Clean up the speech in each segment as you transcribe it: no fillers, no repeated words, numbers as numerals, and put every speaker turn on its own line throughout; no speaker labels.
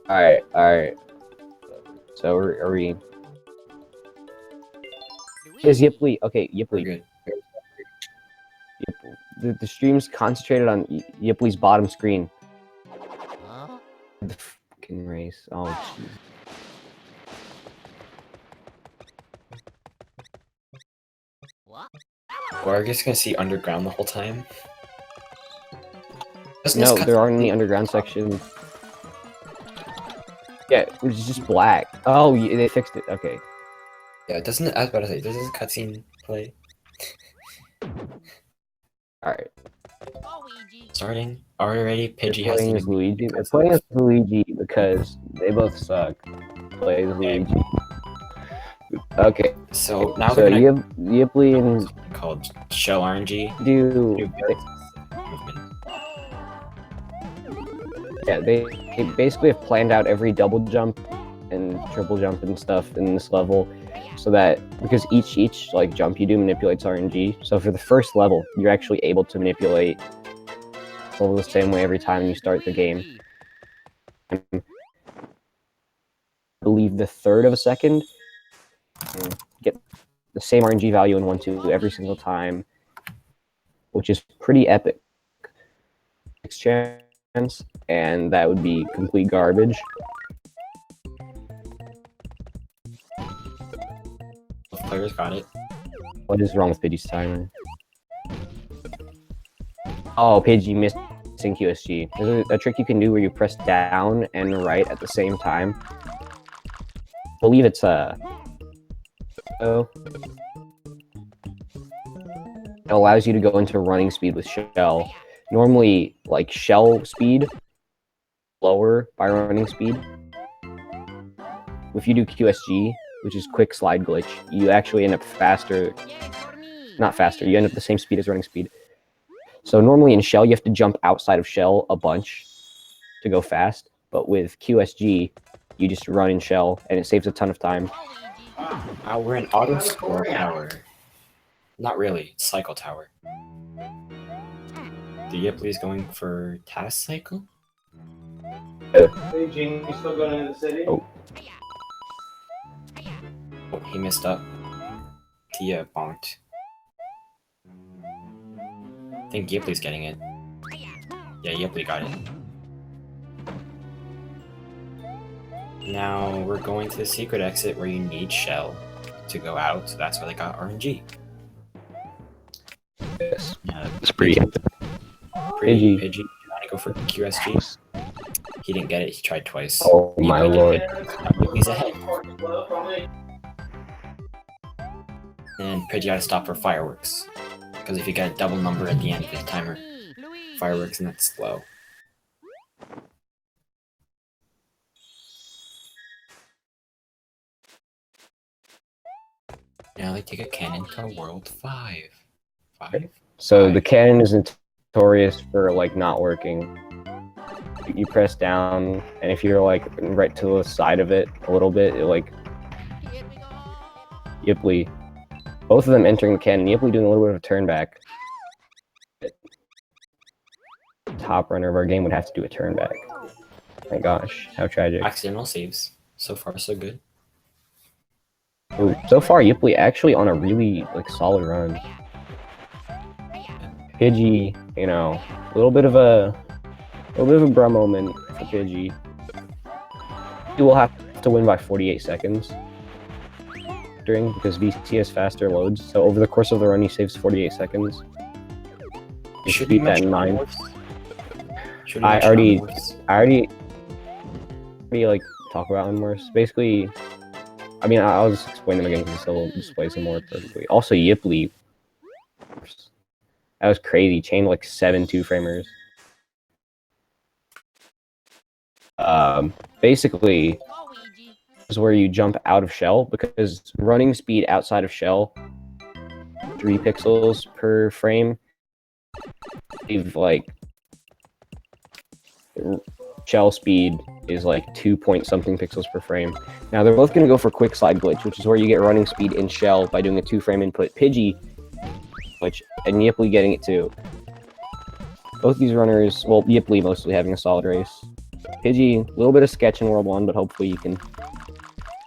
Alright. So are we... Is Yiply... Okay,
We're
Yiply.
good.
The stream's concentrated on Yiply's bottom screen. The fucking race. Oh, jeez.
Or are we just gonna see underground the whole time?
No, there aren't any underground sections. Yeah, it's just black. Oh, they fixed it. Okay.
Yeah, doesn't it? I was about to say, does this cutscene play?
Alright.
Starting. Are you ready? Pidgey
They're
has
playing
to
as Luigi. They're playing as Luigi because they both suck. Play as Luigi. Okay.
So now
So
we're gonna
Yiply and
called Shell RNG.
do... Yeah, they basically have planned out every double jump and triple jump and stuff in this level, so that because each like jump you do manipulates RNG. So for the first level, you're actually able to manipulate level the same way every time you start the game. I believe the third of a second, get the same RNG value in 1-2 every single time, which is pretty epic. Chance, and that would be complete garbage.
Both players got it.
What is wrong with Pidgey's timer? Oh, Pidgey missing QSG. There's a trick you can do where you press down and right at the same time. I believe it's it allows you to go into running speed with Shell. Normally, like Shell speed, lower by running speed. If you do QSG, which is quick slide glitch, you actually end up faster. Not faster, you end up the same speed as running speed. So normally in Shell, you have to jump outside of Shell a bunch to go fast, but with QSG, you just run in Shell, and it saves a ton of time.
We're in Auto Score Tower. Not really, Cycle Tower. The Yiply is going for Task Cycle?
Hey, Gene, you still going into the city?
Oh.
Oh, he messed up. He bonked. I think Yiply's getting it. Yeah, Yiply got it. Now we're going to the secret exit where you need Shell to go out, so that's where they got RNG.
Yes.
Yeah,
It's pretty epic.
Pidgey. Trying to go for QSG. He didn't get it, he tried twice.
Oh my lord.
He's ahead. And Pidgey had to stop for fireworks. Because if you get a double number at the end of his timer, fireworks and that's slow. Now they take a cannon to World 5. 5?
So the cannon is notorious for like not working. You press down, and if you're like right to the side of it a little bit, it like Yiply. Both of them entering the cannon. Yiply doing a little bit of a turn back. Top runner of our game would have to do a turn back. My gosh, how tragic.
Accidental saves. So far, so good.
Ooh, so far, Yiply actually on a really like solid run. Pidgey, you know, a little bit of a bruh moment for Pidgey. He will have to win by 48 seconds because VC has faster loads. So over the course of the run, he saves 48 seconds.
Should
keep that in mind. I already like talk about Unmorse. Basically, I mean, I'll just explain them again because it still displays them more perfectly. Also, Yiply. That was crazy. Chained like 7 2-framers. Basically, is where you jump out of Shell because running speed outside of Shell, 3 pixels per frame. You've like Shell speed is like 2-point-something pixels per frame. Now they're both going to go for quick slide glitch, which is where you get running speed in Shell by doing a 2-frame input. Pidgey glitch and Yiply getting it too. Both these runners, well, Yiply mostly having a solid race. Pidgey, a little bit of sketch in World 1, but hopefully you can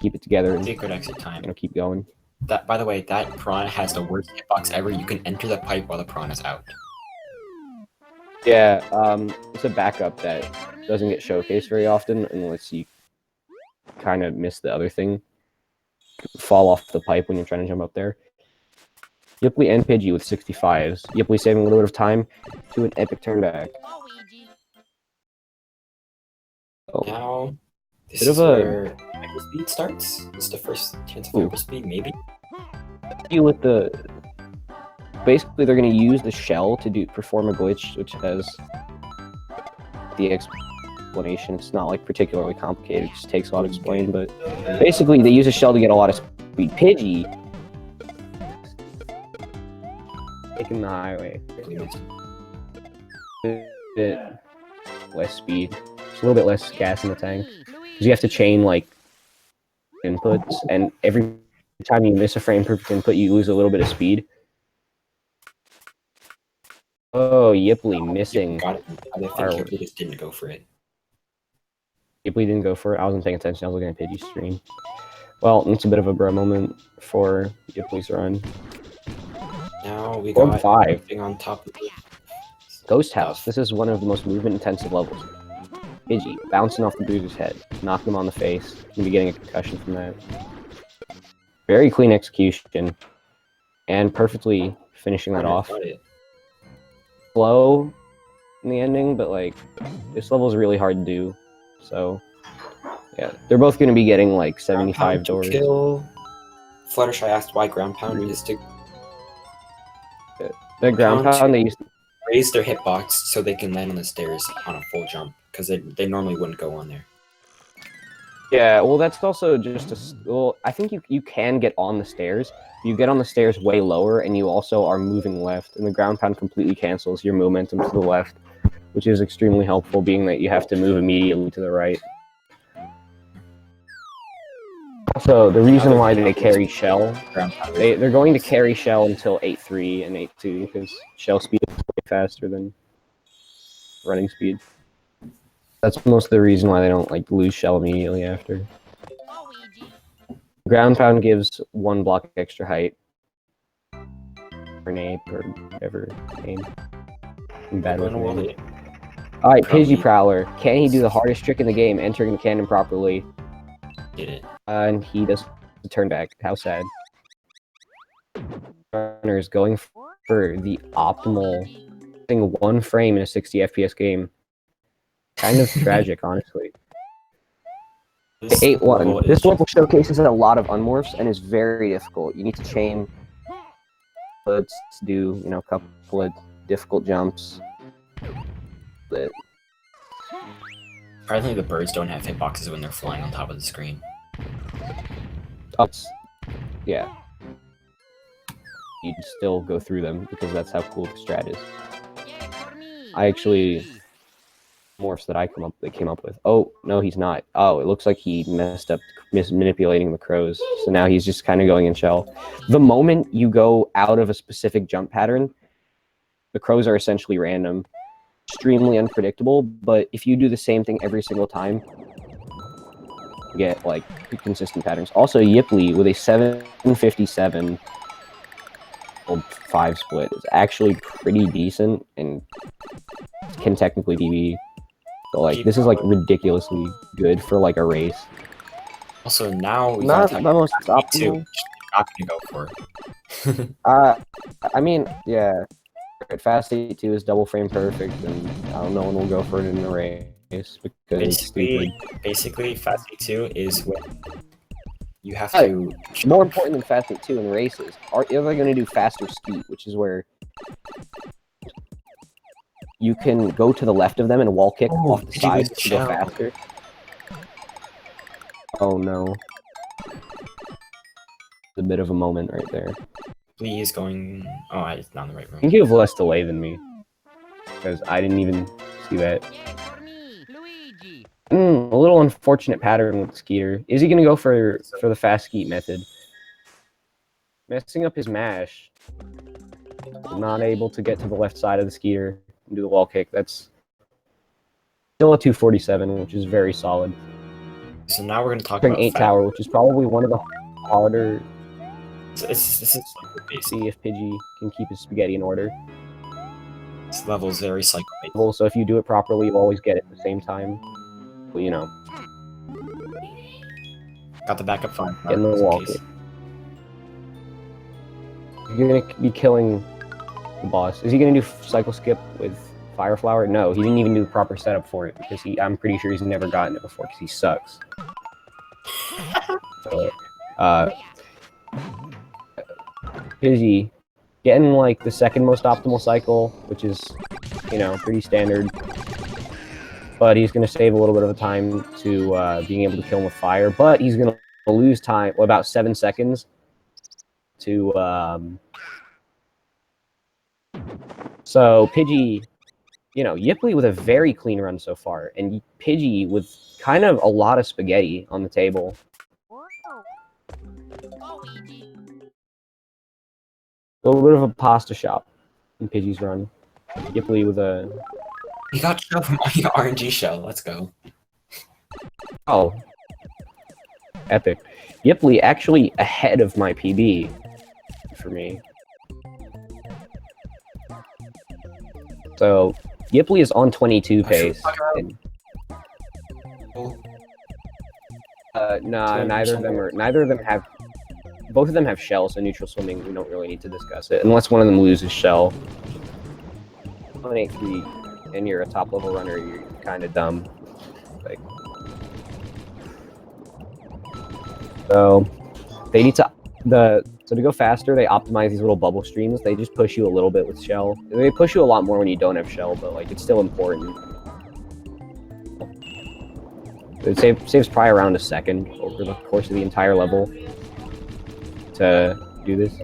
keep it together and
Secret exit time.
keep going.
That, by the way, that prawn has the worst hitbox ever. You can enter the pipe while the prawn is out.
Yeah, it's a backup that doesn't get showcased very often unless you kind of miss the other thing. Fall off the pipe when you're trying to jump up there. Yiply and Pidgey with 65s. Yiply saving a little bit of time to an epic turn back. Oh,
Now, this
Bit
is
of a-
where hyperspeed starts. This is the first chance of
Ooh.
hyperspeed, maybe.
you with the basically they're going to use the shell to perform a glitch, which has the explanation. It's not like particularly complicated. It just takes a lot to explain, but basically they use a shell to get a lot of speed. Pidgey taking the highway. A bit less speed. Just a little bit less gas in the tank. Because you have to chain like inputs, and every time you miss a frame perfect input, you lose a little bit of speed. Oh, Yiply missing.
Got it. I think
Fireworks.
Yiply just didn't go for it.
Yiply didn't go for it. I wasn't paying attention. I was looking at Pidgey's stream. Well, it's a bit of a bro moment for Yiply's run.
Now we
Orb
got
5.
everything on top of it.
Ghost House. This is one of the most movement-intensive levels. Pidgey bouncing off the bruiser's head, knocking him on the face. Gonna be getting a concussion from that. Very clean execution, and perfectly finishing that off.
Got it.
Slow in the ending, but like this level is really hard to do. So yeah, they're both gonna be getting like 75 doors.
Kill. Fluttershy asked why ground pound is to
The ground pound they used.
raise their hitbox so they can land on the stairs on a full jump, because they normally wouldn't go on there.
Yeah, well, that's also just well, I think you can get on the stairs. You get on the stairs way lower, and you also are moving left, and the ground pound completely cancels your momentum to the left, which is extremely helpful, being that you have to move immediately to the right. Also, the reason why they carry Shell, they're going to carry Shell until 8.3 and 8.2, because Shell speed is way faster than running speed. That's most of the reason why they don't like lose Shell immediately after. Ground pound gives 1 block extra height. Grenade or whatever name. I'm bad with names. Alright, PidgeyProwler. Can he do the hardest trick in the game, entering the cannon properly?
Did it.
And he does the turn back. How sad. Runner is going for the optimal thing, 1 frame in a 60 FPS game. Kind of tragic, honestly. 8-1. This level showcases a lot of unmorphs and is very difficult. You need to chain to do, a couple of difficult jumps. But
apparently the birds don't have hitboxes when they're flying on top of the screen.
Yeah. You'd still go through them because that's how cool the strat is. I actually morphs that they came up with. Oh, no, he's not. Oh, it looks like he messed up manipulating the crows. So now he's just kind of going in shell. The moment you go out of a specific jump pattern, the crows are essentially random. Extremely unpredictable, but if you do the same thing every single time, you get like consistent patterns. Also, Yiply with a 757 5 split is actually pretty decent and can technically be. So like this is like ridiculously good for like a race.
Also now we
Not
got
the most optimal.
Not gonna go for it.
I mean, yeah. Fast 82 is double frame perfect, and I don't know when we'll go for it in the race because it's stupid.
Basically, Fast 82 is when you have to.
More important than Fast 82 in races, are they going to do faster skeet, which is where you can go to the left of them and wall kick off the side to go faster. Oh no. A bit of a moment right there.
Please going. Oh, it's not in the right room.
I think you have less delay than me, because I didn't even see that. A little unfortunate pattern with Skeeter. Is he going to go for the fast skeet method? Messing up his mash. Not able to get to the left side of the Skeeter and do the wall kick. That's Still a 247, which is very solid.
So now we're gonna talk
Turning
about
8 tower, which is probably one of the harder.
This is basic.
See if Pidgey can keep his spaghetti in order.
This level is very cycle-based.
So if you do it properly, you always get it at the same time. Well, you know.
Got the backup fire.
Get in the wall. You're gonna be killing the boss. Is he gonna do cycle skip with Fire Flower? No, he didn't even do the proper setup for it because I'm pretty sure he's never gotten it before because he sucks. So, Pidgey getting like the second most optimal cycle, which is, you know, pretty standard. But he's gonna save a little bit of time to being able to kill him with fire. But he's gonna lose time, well, about 7 seconds to. So Pidgey, you know, Yiply with a very clean run so far, and Pidgey with kind of a lot of spaghetti on the table. A little bit of a pasta shop in Pidgey's run. Yiply with a...
You got shell from RNG shell. Let's go.
Oh. Epic. Yiply actually ahead of my PB for me. So, Yiply is on 22 pace. And, nah, neither of them have... Both of them have shell, so neutral swimming, we don't really need to discuss it. Unless one of them loses shell. 183, and you're a top level runner, you're kind of dumb. Like, so, they need to... So to go faster, they optimize these little bubble streams. They just push you a little bit with shell. They push you a lot more when you don't have shell, but like it's still important. It saves probably around a second over the course of the entire level to do this.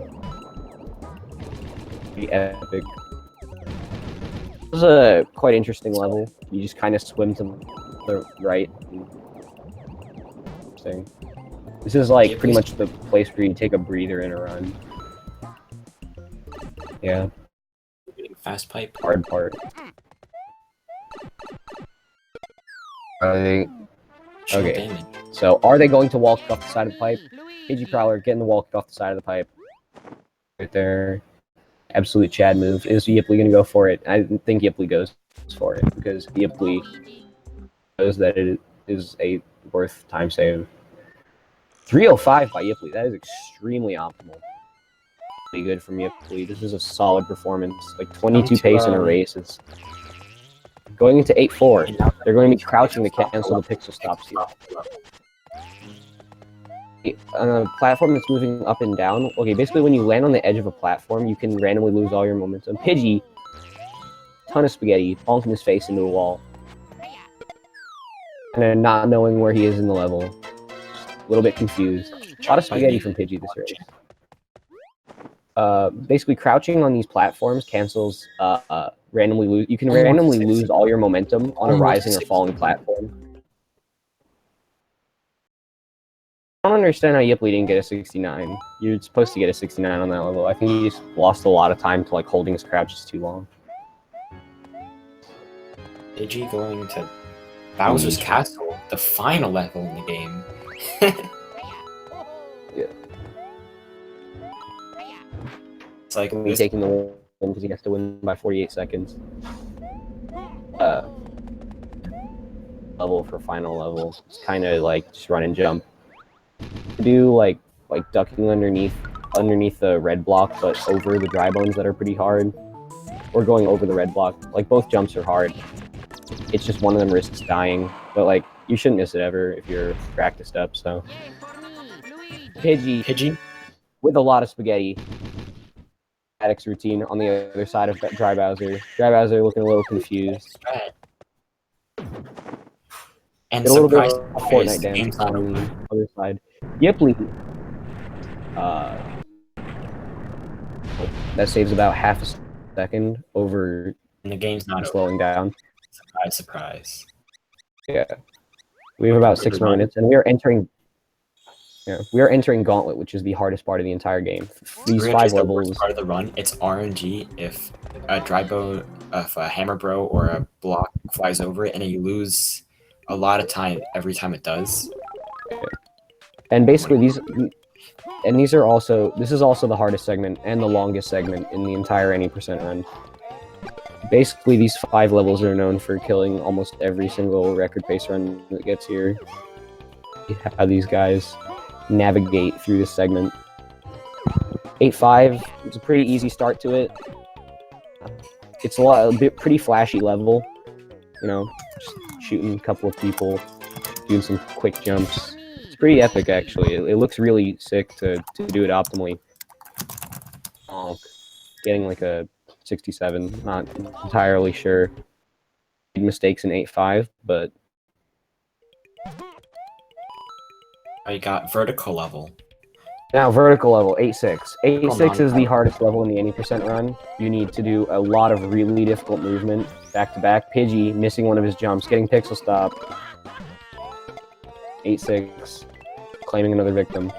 Be epic. This is a quite interesting level. You just kind of swim to the right. Interesting. This is like pretty much the place where you take a breather in a run. Yeah.
Fast pipe.
Hard part. Okay. So are they going to wall kick off the side of the pipe? PidgeyProwler getting the wall kick off the side of the pipe. Right there. Absolute Chad move. Is Yiply gonna go for it? I think Yiply goes for it because Yiply knows that it is a worth time save. 305 by Yiply. That is extremely optimal. Pretty good from Yiply. This is a solid performance. Like 22 pace in a race. It's going into 8-4. They're going to be crouching to cancel the pixel stops here. On a platform that's moving up and down, okay, basically when you land on the edge of a platform, you can randomly lose all your momentum. Pidgey, ton of spaghetti, bonking his face into a wall. And then not knowing where he is in the level. A little bit confused. A lot of spaghetti from Pidgey this race. Basically, crouching on these platforms cancels randomly lose. You can randomly lose all your momentum on a rising or falling platform. I don't understand how Yiply didn't get a 69. You're supposed to get a 69 on that level. I think he just lost a lot of time to like holding his crouches too long.
Pidgey going to Bowser's Castle, the final level in the game.
Yeah.
It's like
me taking the win because he has to win by 48 seconds. Level for final level. It's kind of like just run and jump. Do like ducking underneath the red block, but over the dry bones that are pretty hard, or going over the red block. Like both jumps are hard. It's just one of them risks dying, but like you shouldn't miss it ever if you're practiced up. So Pidgey with a lot of spaghetti. Addict's routine on the other side of Dry Bowser. Dry Bowser looking a little confused.
And
a little bit
surprise,
of Fortnite damage on the other side. Yiply. That saves about half a second over.
And the game's not
slowing down.
Surprise, surprise.
Yeah. We have about 6 more minutes, and we are entering. Yeah, we are entering Gauntlet, which is the hardest part of the entire game. These
Really,
5
just the
levels.
worst part of the run. It's RNG if if a hammer bro or a block flies over it, and then you lose a lot of time every time it does.
And basically these are also, this is also the hardest segment and the longest segment in the entire any percent run. Basically these 5 levels are known for killing almost every single record pace run that gets here. How these guys navigate through this segment. 8-5, it's a pretty easy start to it. It's a bit pretty flashy level, you know, just shooting a couple of people, doing some quick jumps. It's pretty epic, actually. It looks really sick to do it optimally. Getting like a 67, not entirely sure. Mistakes in 8-5, but
I got vertical level.
now vertical level 8-6. 8-6 is the
non-power.
hardest level in the any percent run. You need to do a lot of really difficult movement back to back. Pidgey missing one of his jumps, getting pixel stop. 8-6, claiming another victim.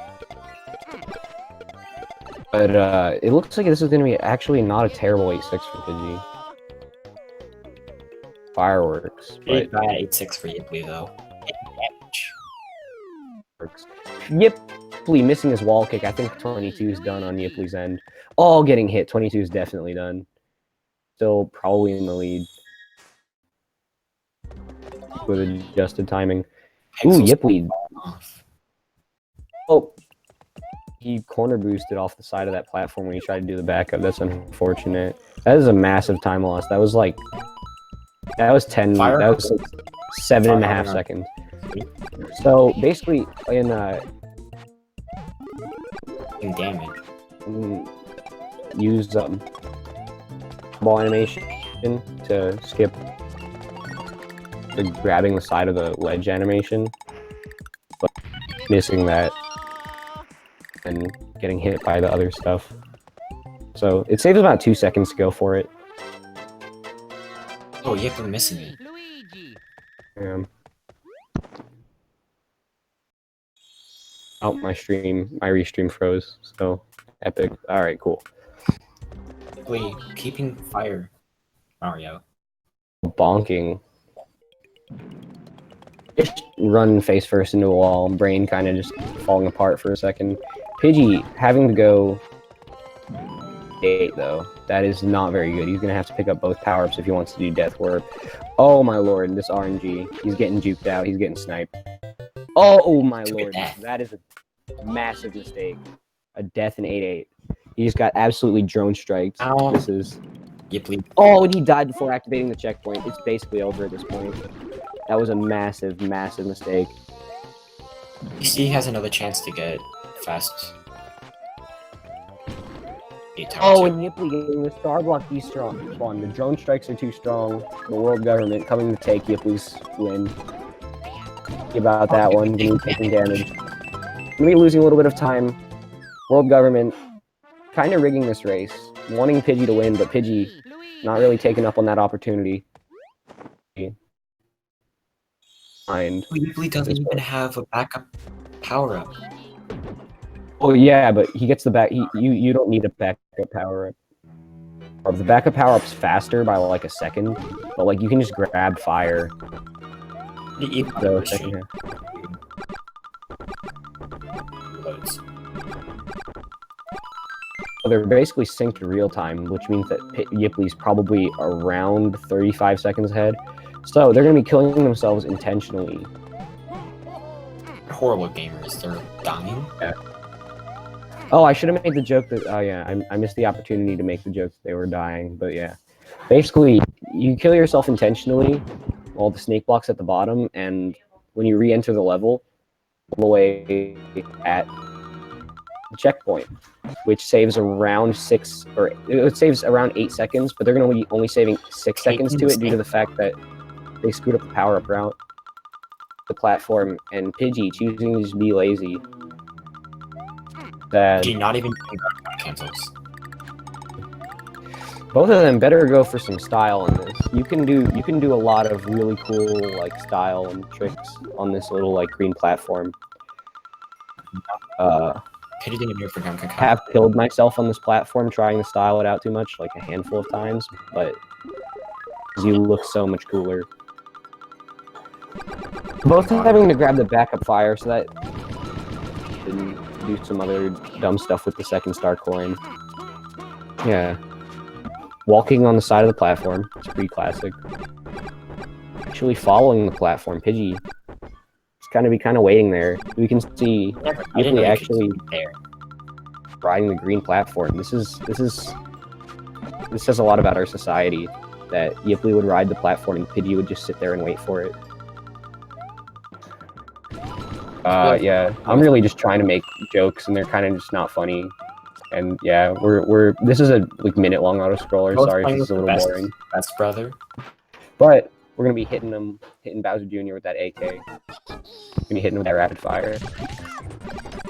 But it looks like this is going to be actually not a terrible 8-6 for Pidgey. Fireworks.
Pretty
But
bad 8-6 for Yiply though.
works. Yiply missing his wall kick. I think 22 is done on Yiply's end. Oh, getting hit. 22 is definitely done. Still probably in the lead. With adjusted timing. Ooh, Yiply. Oh. He corner boosted off the side of that platform when he tried to do the backup. That's unfortunate. That is a massive time loss. That was like... That was 10...
Fire.
That was like 7.5 seconds. So, basically, in
damage.
Use ball animation to skip the grabbing the side of the ledge animation, but missing that and getting hit by the other stuff. So it saves about 2 seconds to go for it.
Oh, you have to missing it.
Yeah. Oh, my restream froze. So epic. All right, cool.
Wait, keeping fire, Mario.
Bonking. Just run face first into a wall, brain kind of just falling apart for a second. Pidgey having to go 8 though. That is not very good. He's gonna have to pick up both power-ups if he wants to do Death Warp. Oh my lord, this RNG. He's getting juked out. He's getting sniped. Oh my lord, that is a massive mistake. A death in 8-8. He just got absolutely drone striked. This is...
Yiply.
Oh, and he died before activating the checkpoint. It's basically over at this point. That was a massive, massive mistake.
You see, he has another chance to get fast.
Oh, and Yiply getting the star block despawn. The drone strikes are too strong. The world government coming to take Yiply's win. About that one, being taking damage. Maybe losing a little bit of time. World government kind of rigging this race, wanting Pidgey to win, but Pidgey not really taking up on that opportunity.
Yiply doesn't even have a backup power-up.
Oh yeah, but he gets the back. You don't need a backup power-up. Or the backup power-up's faster by like a second, but like you can just grab fire. So they're basically synced real time, which means that Yiply's probably around 35 seconds ahead. So they're going to be killing themselves intentionally.
Horrible gamers, they're dying.
Yeah. Oh, I should have made the joke that... Oh yeah, I missed the opportunity to make the joke that they were dying, but yeah. Basically, you kill yourself intentionally while the snake block's at the bottom, and when you re-enter the level, all the way at the checkpoint, which saves around 8 seconds, but they're going to be only saving 6 seconds to it due to the fact that they screwed up the power-up route, the platform, and Pidgey choosing to just be lazy.
Pidgey not even cancels.
Both of them better go for some style in this. You can do a lot of really cool like style and tricks on this little like green platform.
Pidgey didn't move for Gum Cacao.
have killed myself on this platform trying to style it out too much, like a handful of times, but you look so much cooler. Both having to grab the backup fire so that didn't do some other dumb stuff with the second star coin. Yeah. Walking on the side of the platform. It's pretty classic. Actually following the platform. Pidgey. It's kind of waiting there. We can see Yiply actually riding the green platform. This says a lot about our society. That Yiply would ride the platform and Pidgey would just sit there and wait for it. Yeah, I'm really just trying to make jokes, and they're kind of just not funny. And yeah, this is a minute-long auto-scroller. Sorry if this is a little boring.
Best brother.
But we're gonna be hitting Bowser Jr. with that AK. We're gonna be hitting him with that rapid fire.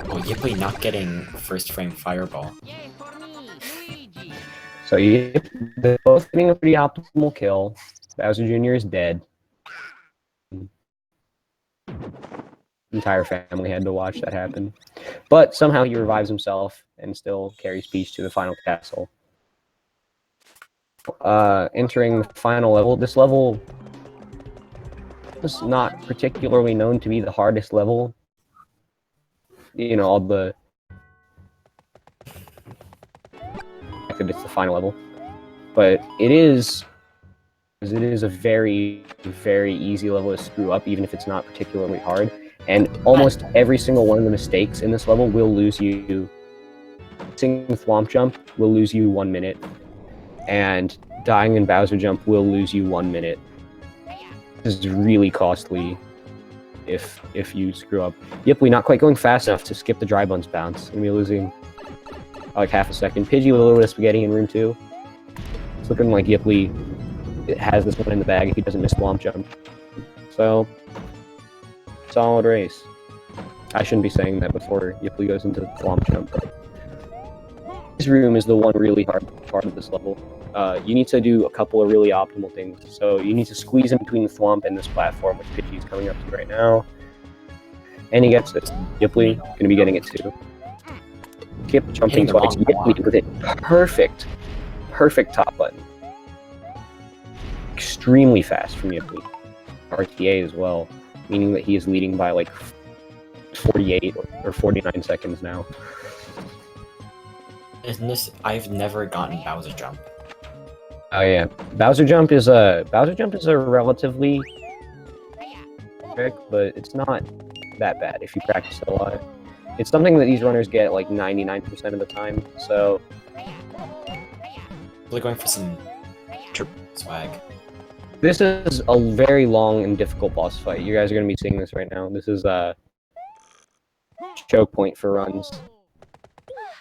Oh, Yiply not getting first frame fireball.
So they're both getting a pretty optimal kill. Bowser Jr. is dead. Entire family had to watch that happen. But somehow he revives himself and still carries Peach to the final castle. Entering the final level. This level is not particularly known to be the hardest level. You know, all the... it's the final level. But it is a very, very easy level to screw up, even if it's not particularly hard. And almost every single one of the mistakes in this level will lose you. Missing the Thwomp Jump will lose you 1 minute. And dying in Bowser Jump will lose you 1 minute. This is really costly if you screw up. Yiply not quite going fast enough to skip the Dry Bones bounce. Gonna be losing like half a second. Pidgey with a little bit of spaghetti in room 2. It's looking like Yiply has this one in the bag if he doesn't miss Thwomp Jump. So, solid race. I shouldn't be saying that before Yiply goes into the Thwomp Jump, but this room is the one really hard part of this level. You need to do a couple of really optimal things. So you need to squeeze in between the Thwomp and this platform, which Pidgey is coming up to right now. And he gets it. Yiply going to be getting it too. Keep jumping twice. Yiply with it. Perfect top button. Extremely fast from Yiply. RTA as well, meaning that he is leading by like 48 or 49 seconds now.
Isn't this? I've never gotten Bowser Jump.
Oh yeah, Bowser Jump is a relatively trick, but it's not that bad if you practice it a lot. It's something that these runners get like 99% of the time. So,
Really going for some swag.
this is a very long and difficult boss fight. You guys are gonna be seeing this right now. This is a choke point for runs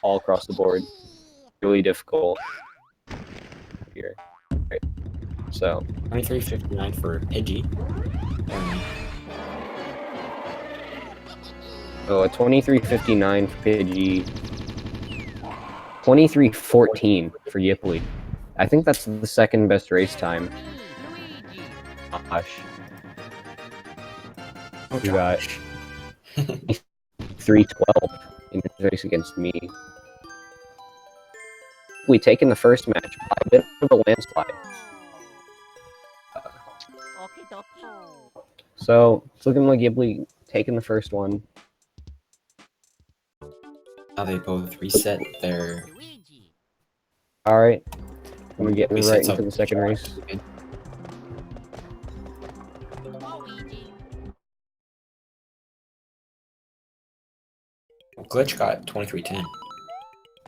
all across the board. Really difficult here. Right. So
23:59 for Pidgey.
a 23:59 for Pidgey. 23:14 for Yiply. I think that's the second best race time. Gosh.
Oh,
You got 3:12 in the race against me. We taken the first match by a bit of a landslide. So it's looking like Yiply taking the first one.
Now they both reset their.
All right, we're getting
Resets
right
up.
into the second race.
Glitch got 23:10.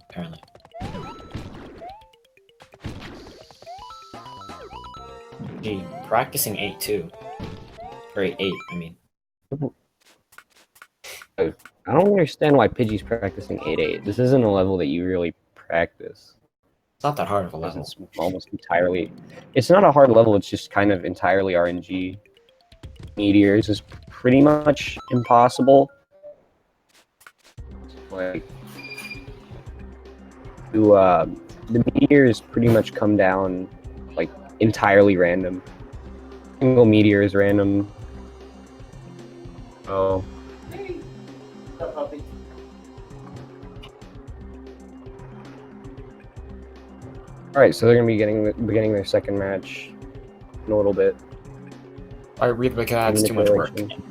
Apparently. Gee, practicing 8-2. Or 8-8, I mean.
I don't understand why Pidgey's practicing 8-8. This isn't a level that you really practice.
It's not that hard of a level.
It's almost entirely... It's not a hard level, it's just kind of entirely RNG. Meteors is pretty much impossible. Like... the meteors pretty much come down, like, entirely random. Single meteor is random. Oh. All right, so they're gonna be beginning their second match in a little bit.
All right, Reaper, that's too much work.
Manipulation.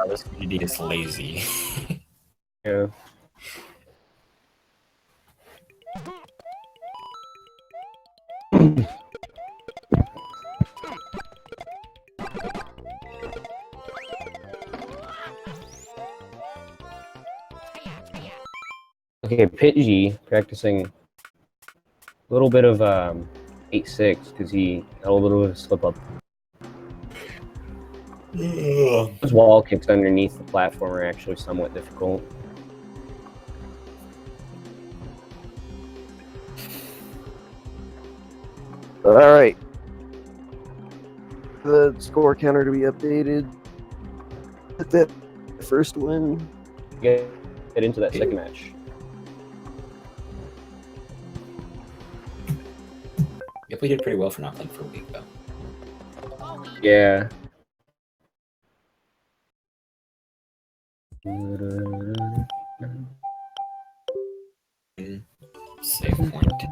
This community is lazy.
Yeah. Okay, Pidgey practicing a little bit of 8-6 because he had a little bit of a slip up. Those wall kicks underneath the platform are actually somewhat difficult. All right. The score counter to be updated. That first win. Get into that second match.
Yiply did pretty well for not playing for a week, though.
Yeah.
Save point.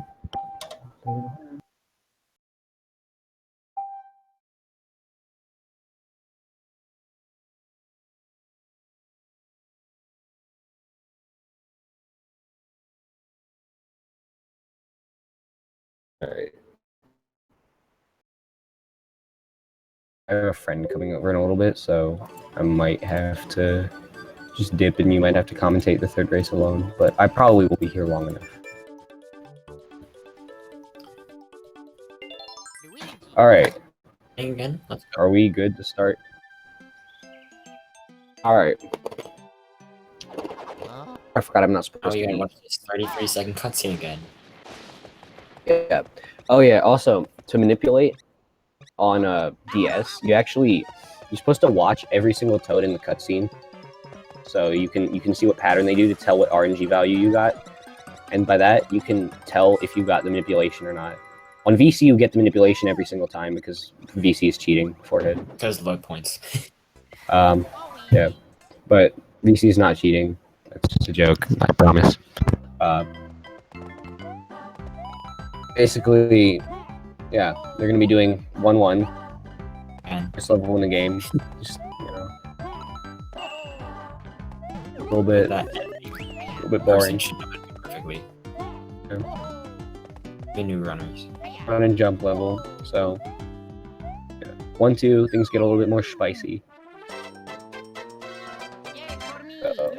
All right. I have a friend coming over in a little bit, so I might have to just dip, and you might have to commentate the third race alone. But I probably will be here long enough. All right.
Again, let's go.
Are we good to start? All right. I forgot I'm not
Oh,
supposed
you
to
gotta
be.
watch this 33-second cutscene again.
Yeah. Oh yeah. Also, to manipulate on DS, you're supposed to watch every single toad in the cutscene, so you can see what pattern they do to tell what RNG value you got, and by that you can tell if you got the manipulation or not. On VC, you get the manipulation every single time because VC is cheating beforehand.
Because load points.
Yeah, but VC is not cheating. That's just a joke. I promise. Basically, yeah, they're gonna be doing 1-1.
And
First level in the game. Just a little bit boring.
should know it perfectly.
Yeah.
The new runners.
Run and jump level. So, yeah. 1-2, things get a little bit more spicy. Uh-oh.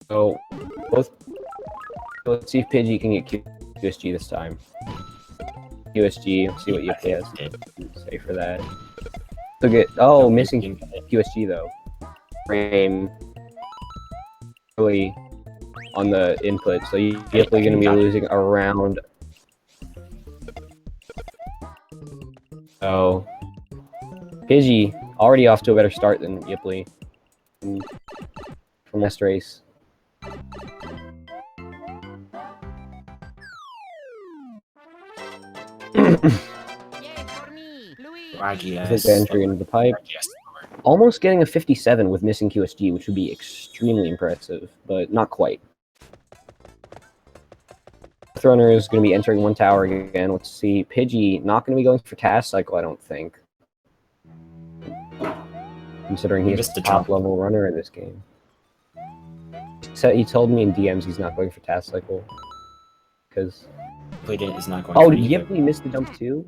So, let's see if Pidgey can get QSG this time. QSG, let's see what Yiply has to say for that. Missing QSG though. Frame really on the input, so Yiply going to be losing around. So, Pidgey already off to a better start than Yiply from this race. Quick entry into the pipe. Almost getting a 57 with missing QSG, which would be extremely impressive, but not quite. Runner is going to be entering one tower again. Let's see. Pidgey not going to be going for Task Cycle, I don't think. Considering he's a top level runner in this game. He told me in DMs he's not going for Task Cycle. Because...
is not going for
Yiply missed the jump too?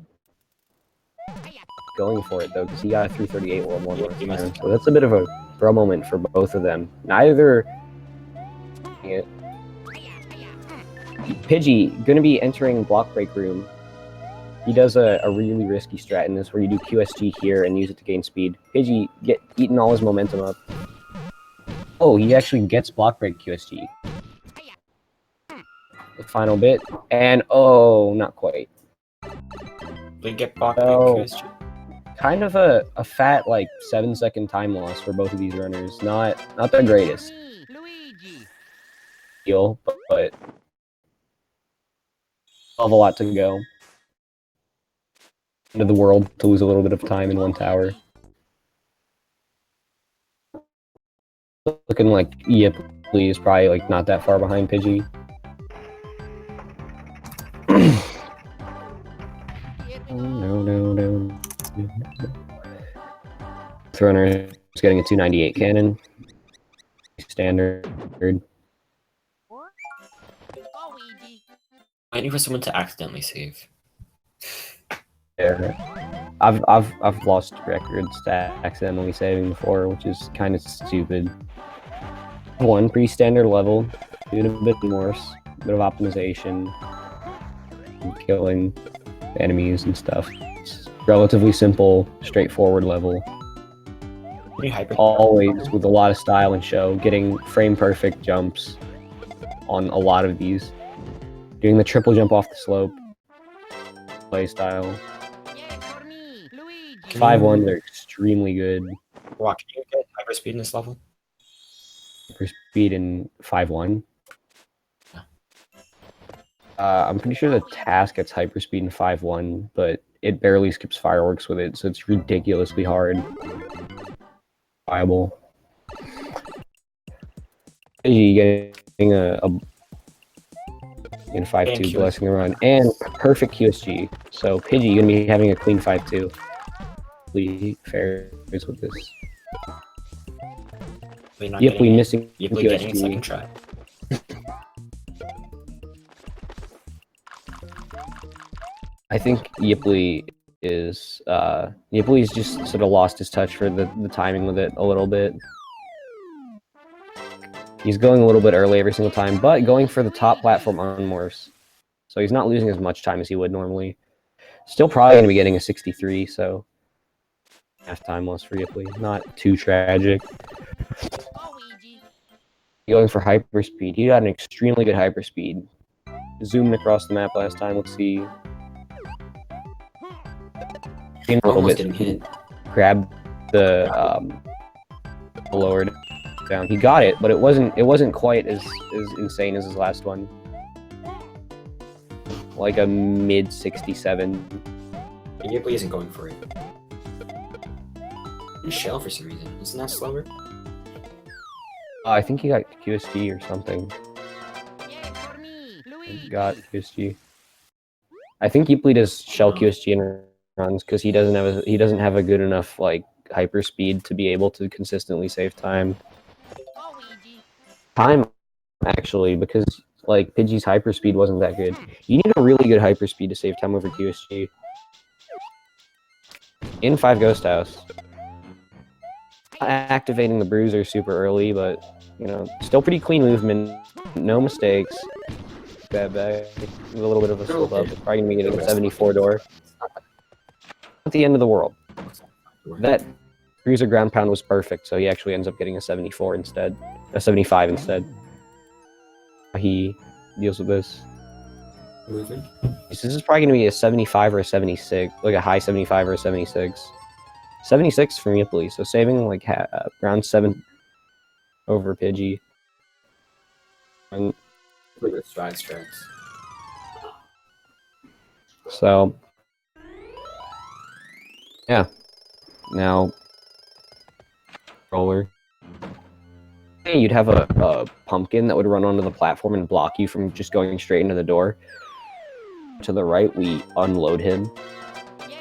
Going for it though, because he got a 338 World 1. So that's a bit of a bro moment for both of them. Neither... Pidgey, gonna be entering Block Break Room. He does a really risky strat in this where you do QSG here and use it to gain speed. Pidgey eating all his momentum up. Oh, he actually gets Block Break QSG. The final bit, and oh, not quite.
They get Block Break QSG.
Kind of a fat, like, 7-second time loss for both of these runners. Not the greatest. deal, but have a lot to go. End of the world to lose a little bit of time in one tower. Looking like Yiply is probably like not that far behind Pidgey. No. Throwner is getting a 298 cannon. Standard.
Waiting for someone to accidentally save.
Yeah. I've lost records to accidentally saving before, which is kind of stupid. One pretty standard level, doing a bit more, a bit of optimization, killing enemies and stuff. It's relatively simple, straightforward level. Always with a lot of style and show, getting frame perfect jumps on a lot of these. Doing the triple jump off the slope. Play style. 5-1, they're extremely good.
Wow, can you get hyperspeed in this level?
For speed in 5-1. I'm pretty sure the task gets hyperspeed in 5-1, but it barely skips fireworks with it, so it's ridiculously hard. Viable. You getting a in 5-2 blessing the run and perfect QSG. So Pidgey, you're gonna be having a clean 5-2. Fair with this. Yiply missing
Yiply
QSG.
getting a second try.
I think Yiply's just sort of lost his touch for the timing with it a little bit. He's going a little bit early every single time, but going for the top platform on Morse. So he's not losing as much time as he would normally. Still probably going to be getting a 63, so half time loss for Yiply. Not too tragic. Going for hyperspeed. He got an extremely good hyperspeed. Zoomed across the map last time. Let's see. A little bit. Grab the lower down. He got it, but it wasn't quite as insane as his last one. Like a mid 67.
Yiply isn't going for it. Shell for some reason. Isn't that slower?
I think he got QSG or something. He got QSG. I think Yiply does shell QSG in runs because he doesn't have a good enough like hyper speed to be able to consistently save time. Actually, because like Pidgey's hyper speed wasn't that good. You need a really good hyper speed to save time over QSG. In 5 Ghost House. Activating the bruiser super early, but you know, still pretty clean movement, no mistakes. Bad back with a little bit of a slip up. It's probably gonna be getting a 74 door. At the end of the world. That bruiser ground pound was perfect, so he actually ends up getting a 74 instead, a 75 instead. He deals with this. This is probably gonna be a 75 or a 76, like a high 75 or a 76. 76 from Yiply, so saving like round 7 over Pidgey. And so, yeah. Now, roller. You'd have a pumpkin that would run onto the platform and block you from just going straight into the door. To the right, we unload him,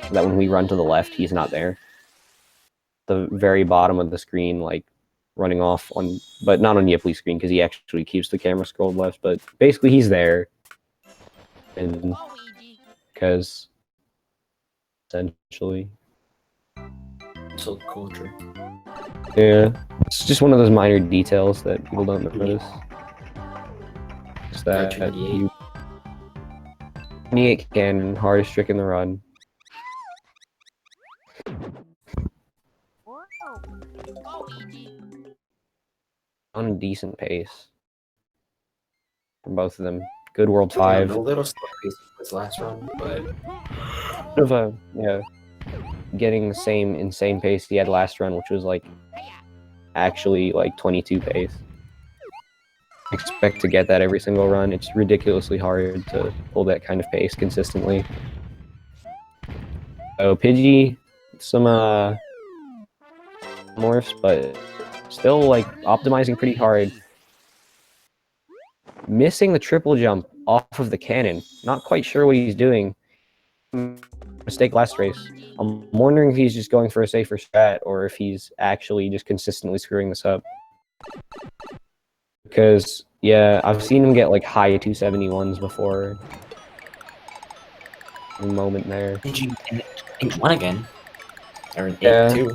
so that when we run to the left, he's not there. The very bottom of the screen, like running off on, but not on Yiply's screen because he actually keeps the camera scrolled left. But basically, he's there, and because essentially,
so culture.
Yeah, it's just one of those minor details that people don't notice. Just that 28 cannon, hardest trick in the run. On a decent pace from both of them. Good World 5.
A little slow pace with his last run, but
Bit of a getting the same insane pace he had last run, which was like actually like 22 pace. expect to get that every single run. It's ridiculously hard to pull that kind of pace consistently. So Pidgey, some morphs, but still like optimizing pretty hard. Missing the triple jump off of the cannon. Not quite sure what he's doing. Mistake last race. I'm wondering if he's just going for a safer strat or if he's actually just consistently screwing this up. Because, yeah, I've seen him get like high 271s before. A moment there.
And one again. Or an
Yeah.
8-2.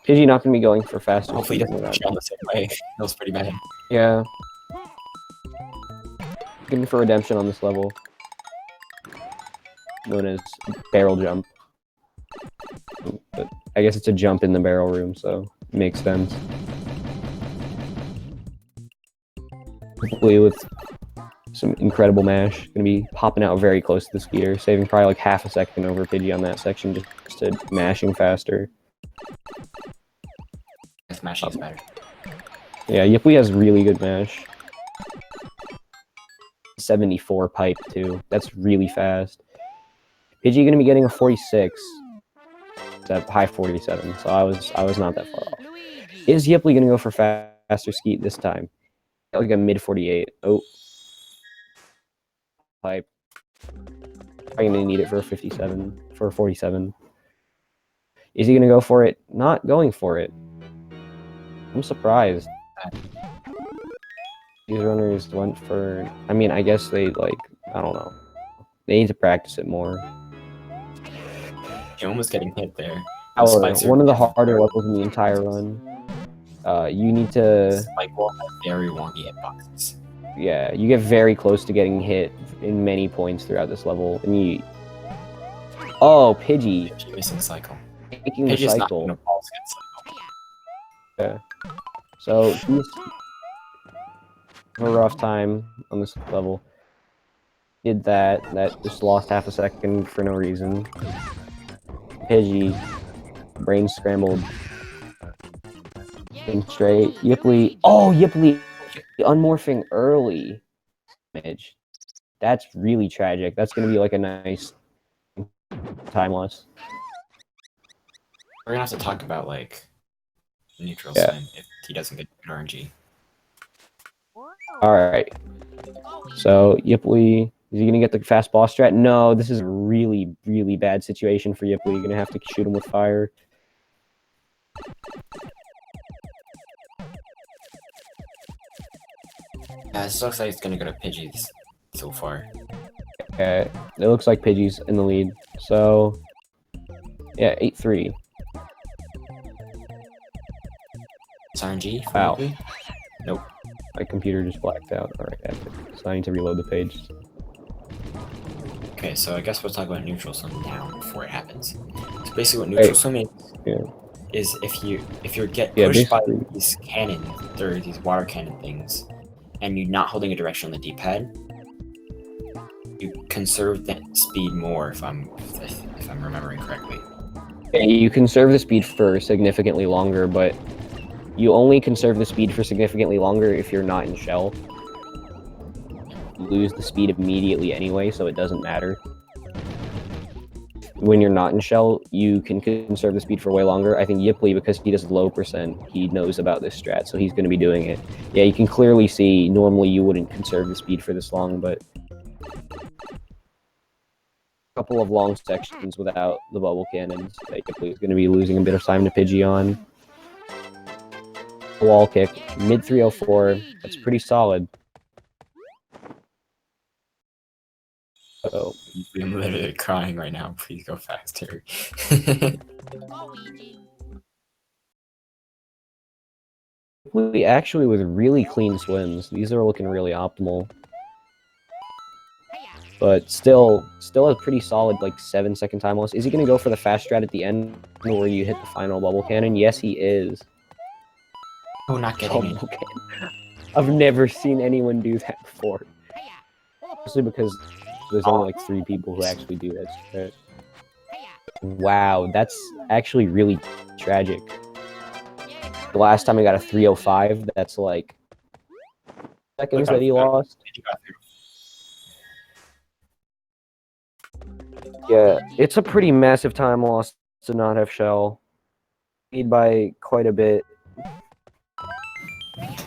Pidgey not going to be going for faster.
Hopefully he
speed.
doesn't shell the same way. That was pretty bad.
Yeah. Looking for redemption on this level. Known as barrel jump. But I guess it's a jump in the barrel room, so it makes sense. Hopefully with some incredible mash. Gonna be popping out very close to the speeder, saving probably like half a second over Pidgey on that section just to mashing faster.
Mashing is better.
Yeah, Yiply has really good mash. 74 pipe too. That's really fast. Pidgey gonna be getting a 46. It's at high 47, so I was not that far off. Is Yiply gonna go for faster skeet this time? Like a mid 48. Oh. Pipe. I'm gonna need it for a 57, for a 47. Is he gonna go for it? Not going for it. I'm surprised. These runners went for, I mean, I guess they like, I don't know. They need to practice it more.
You're almost getting hit there.
However, one of the harder levels in the entire run. You need to...
Spike wall has very wonky hitboxes.
Yeah, you get very close to getting hit in many points throughout this level. And you... Oh, Pidgey.
Pidgey missing the cycle.
Taking the
Pidgey's
cycle.
not gonna cycle.
Yeah. So, he's... a rough time on this level. Did that just lost half a second for no reason. Pidgey, brain scrambled. And straight. Yiply. Oh, Yiply unmorphing early. Damage. That's really tragic. That's gonna be like a nice time loss.
We're gonna have to talk about like neutral
Yeah.
swim if he doesn't get good RNG.
Alright. So, Yiply, is he gonna get the fast boss strat? No, this is a really, really bad situation for Yiply. You're gonna have to shoot him with fire.
This looks like it's gonna go to Pidgey's so far.
Okay, it looks like Pidgey's in the lead. So, yeah, 8-3.
It's RNG?
Wow.
Probably? Nope.
My computer just blacked out. Alright, so I need to reload the page.
Okay, so I guess we'll talk about neutral swim now before it happens. So basically, what neutral swim is if you're get pushed by
basically.
these cannons or these water cannon things, and you're not holding a direction on the D-pad, you conserve that speed more. If I'm remembering correctly.
Yeah, you conserve the speed for significantly longer, but you only conserve the speed for significantly longer if you're not in shell. You lose the speed immediately anyway, so it doesn't matter. When you're not in shell, you can conserve the speed for way longer. I think Yiply, because he does low percent, he knows about this strat, so he's going to be doing it. Yeah, you can clearly see, normally you wouldn't conserve the speed for this long, but a couple of long sections without the bubble cannons, Yiply is going to be losing a bit of time to Pidgey on. Wall kick, mid 304, that's pretty solid. Uh-oh.
I'm literally crying right now. Please go faster.
We actually with really clean swims. These are looking really optimal. But still a pretty solid like 7-second time loss. Is he gonna go for the fast strat at the end where you hit the final bubble cannon? Yes, he is.
Oh, not getting it.
Bubble cannon. I've never seen anyone do that before. Especially because there's only like 3 people who actually do that strat. Wow, that's actually really tragic. The last time I got a 305, that's like seconds that he lost. Yeah, it's a pretty massive time loss to not have Shell. Lead by quite a bit.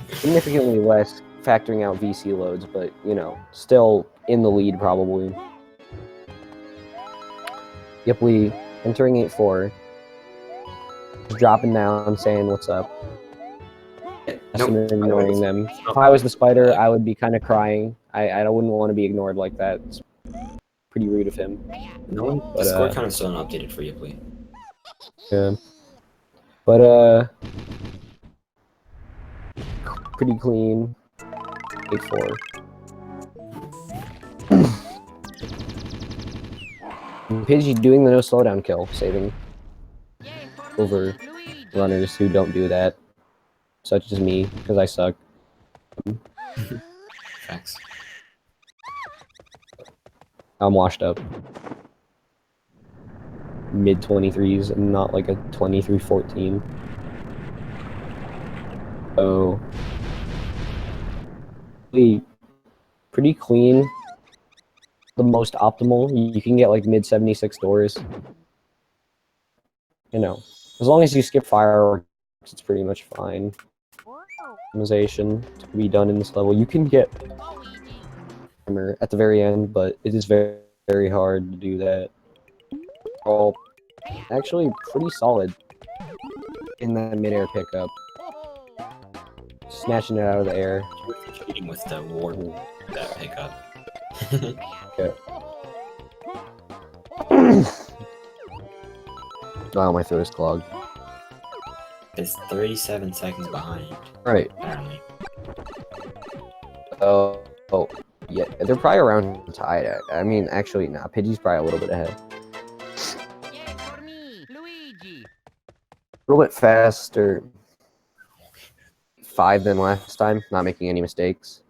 Significantly less, factoring out VC loads, but, you know, still in the lead probably. Yiply entering 8-4. Just dropping down, saying what's up. And ignoring them. If I was the spider, I would be kind of crying. I wouldn't want to be ignored like that. It's pretty rude of him.
No, the score kind of still not updated for Yiply.
Yeah. But, pretty clean. 8-4. Pidgey doing the no slowdown kill, saving over runners who don't do that, such as me, because I suck.
Facts.
I'm washed up. Mid 23s and not like a 23-14. So pretty clean. The most optimal. You can get like mid 76 doors. You know, as long as you skip fireworks, it's pretty much fine. Optimization to be done in this level. You can get armor at the very end, but it is very, very hard to do that. All actually pretty solid in that mid-air pickup. Snatching it out of the air.
Cheating with the warp that pickup.
Yeah. Wow, my throat is clogged.
It's 37 seconds behind.
Right.
Apparently.
Oh, yeah. They're probably around tied. I mean, actually, nah. Pidgey's probably a little bit ahead. A little bit faster. 5 than last time. Not making any mistakes.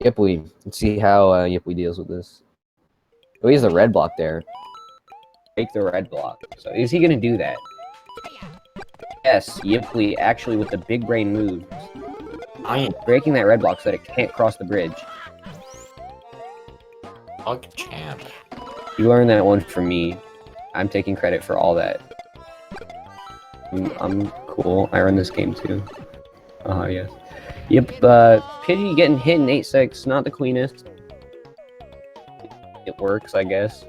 Yiply. Let's see how Yiply deals with this. Oh, he has the red block there. Take the red block. So is he going to do that? Yes, Yiply actually with the big brain moves.
I am
Breaking that red block so that it can't cross the bridge.
bug champ.
You learned that one from me. I'm taking credit for all that. I'm cool. I run this game too. Yes. Yep, Pidgey getting hit in 8-6, not the cleanest. It works, I guess.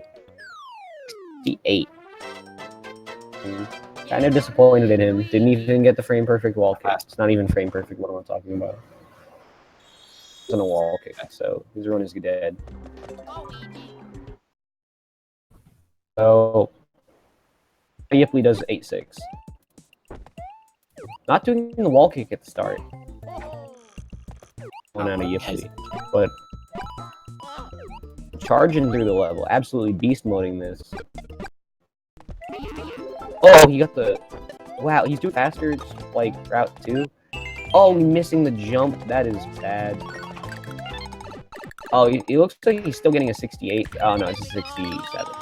8. Kind of disappointed in him. Didn't even get the frame perfect wall kick. It's not even frame perfect what I'm talking about. It's on a wall kick, so his run is dead. So Yiply does 8-6. Not doing the wall kick at the start. One out of Yiply, but charging through the level, absolutely beast moding this. Oh, he got the... Wow, he's doing faster, like, route 2. Oh, missing the jump. That is bad. Oh, he looks like he's still getting a 68. Oh, no, it's a 67.